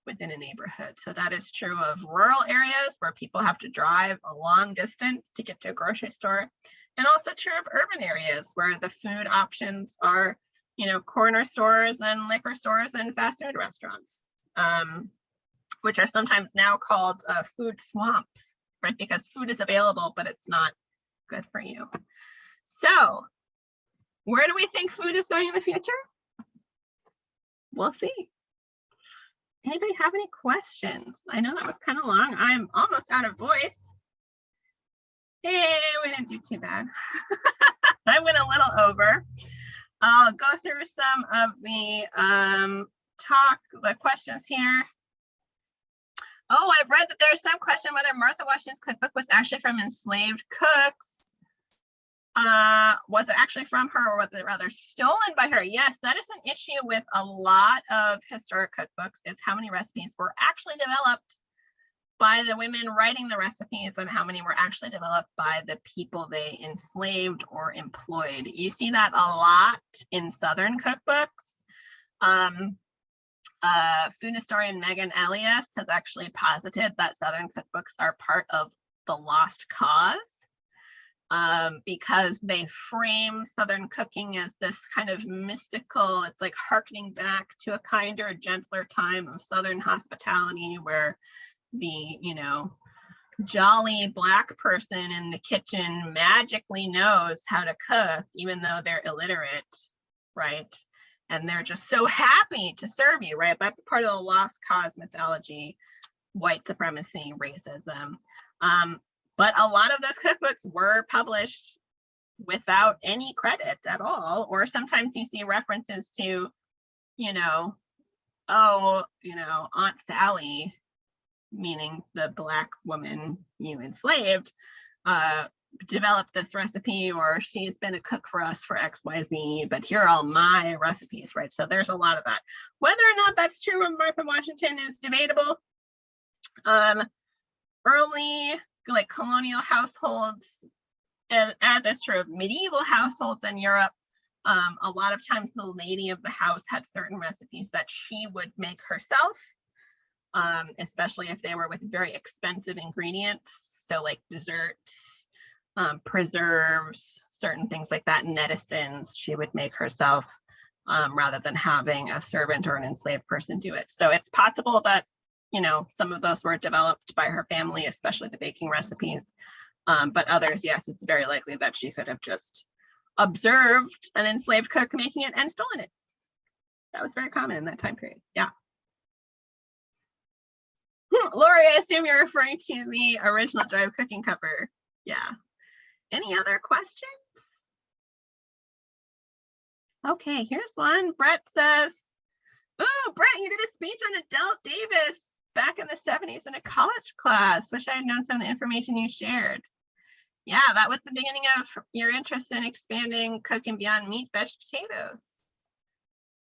[SPEAKER 2] within a neighborhood. So that is true of rural areas where people have to drive a long distance to get to a grocery store, and also true of urban areas where the food options are, you know, corner stores and liquor stores and fast food restaurants, which are sometimes now called food swamps, right? Because food is available, but it's not good for you. So where do we think food is going in the future? We'll see. Anybody have any questions? I know that was kind of long. I'm almost out of voice. Hey, we didn't do too bad. I went a little over. I'll go through some of the questions here. Oh, I've read that there's some question whether Martha Washington's cookbook was actually from enslaved cooks. Was it actually from her, or was it rather stolen by her? Yes, that is an issue with a lot of historic cookbooks, is how many recipes were actually developed by the women writing the recipes and how many were actually developed by the people they enslaved or employed. You see that a lot in Southern cookbooks. Food historian Megan Elias has actually posited that Southern cookbooks are part of the lost cause, because they frame Southern cooking as this kind of mystical, it's like hearkening back to a kinder, gentler time of Southern hospitality where the, you know, jolly Black person in the kitchen magically knows how to cook, even though they're illiterate, right? And they're just so happy to serve you, right? That's part of the lost cause mythology, white supremacy, racism. But a lot of those cookbooks were published without any credit at all, or sometimes you see references to, you know, oh, you know, Aunt Sally, meaning the Black woman you enslaved, developed this recipe, or she's been a cook for us for XYZ, but here are all my recipes, right? So there's a lot of that. Whether or not that's true of Martha Washington is debatable. Early, like colonial households, as is true of medieval households in Europe, a lot of times the lady of the house had certain recipes that she would make herself, especially if they were with very expensive ingredients. So like desserts, preserves, certain things like that, medicines she would make herself, rather than having a servant or an enslaved person do it. So it's possible that, you know, some of those were developed by her family, especially the baking recipes. But others, yes, it's very likely that she could have just observed an enslaved cook making it and stolen it. That was very common in that time period. Yeah. Lori, I assume you're referring to the original Joy of Cooking cover. Yeah. Any other questions? Okay, here's one. Brett says, "Oh, Brett, you did a speech on Adele Davis back in the 70s in a college class. Wish I had known some of the information you shared." Yeah, that was the beginning of your interest in expanding cooking beyond meat, veg, potatoes.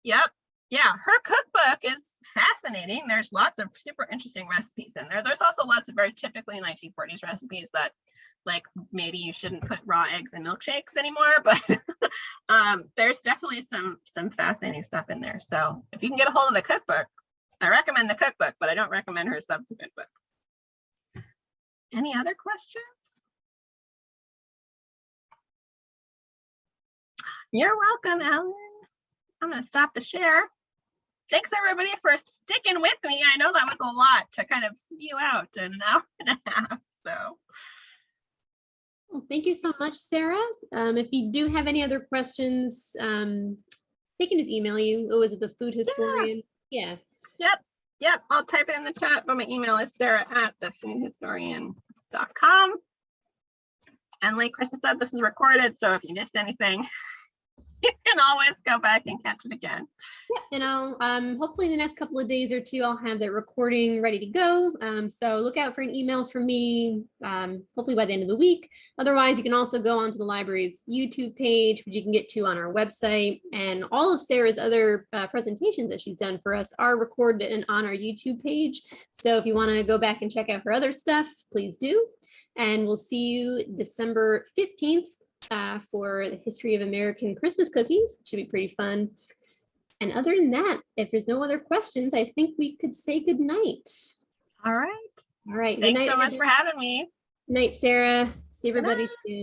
[SPEAKER 2] Yep. Yeah, her cookbook is fascinating. There's lots of super interesting recipes in there. There's also lots of very typically 1940s recipes that, like, maybe you shouldn't put raw eggs in milkshakes anymore, but there's definitely some fascinating stuff in there. So if you can get a hold of the cookbook, I recommend the cookbook, but I don't recommend her subsequent books. Any other questions? You're welcome, Ellen. I'm going to stop the share. Thanks everybody for sticking with me. I know that was a lot to kind of spew out in an hour and a half. So
[SPEAKER 1] Well, thank you so much, Sarah. If you do have any other questions, they can just email you. Oh, is it the food historian? Yeah.
[SPEAKER 2] Yep. I'll type it in the chat, but my email is sarah@thefoodhistorian.com. And like Krista said, this is recorded, so if you missed anything, you can always go back and catch it again.
[SPEAKER 1] Yeah, and I'll hopefully in the next couple of days or two, I'll have that recording ready to go. So look out for an email from me, hopefully by the end of the week. Otherwise, you can also go onto the library's YouTube page, which you can get to on our website. And all of Sarah's other presentations that she's done for us are recorded and on our YouTube page. So if you want to go back and check out her other stuff, please do. And we'll see you December 15th. For the history of American Christmas cookies. Should be pretty fun. And other than that, if there's no other questions, I think we could say good night.
[SPEAKER 2] All right.
[SPEAKER 1] All right.
[SPEAKER 2] Thanks so much for having me.
[SPEAKER 1] Good night, Sarah. See everybody soon.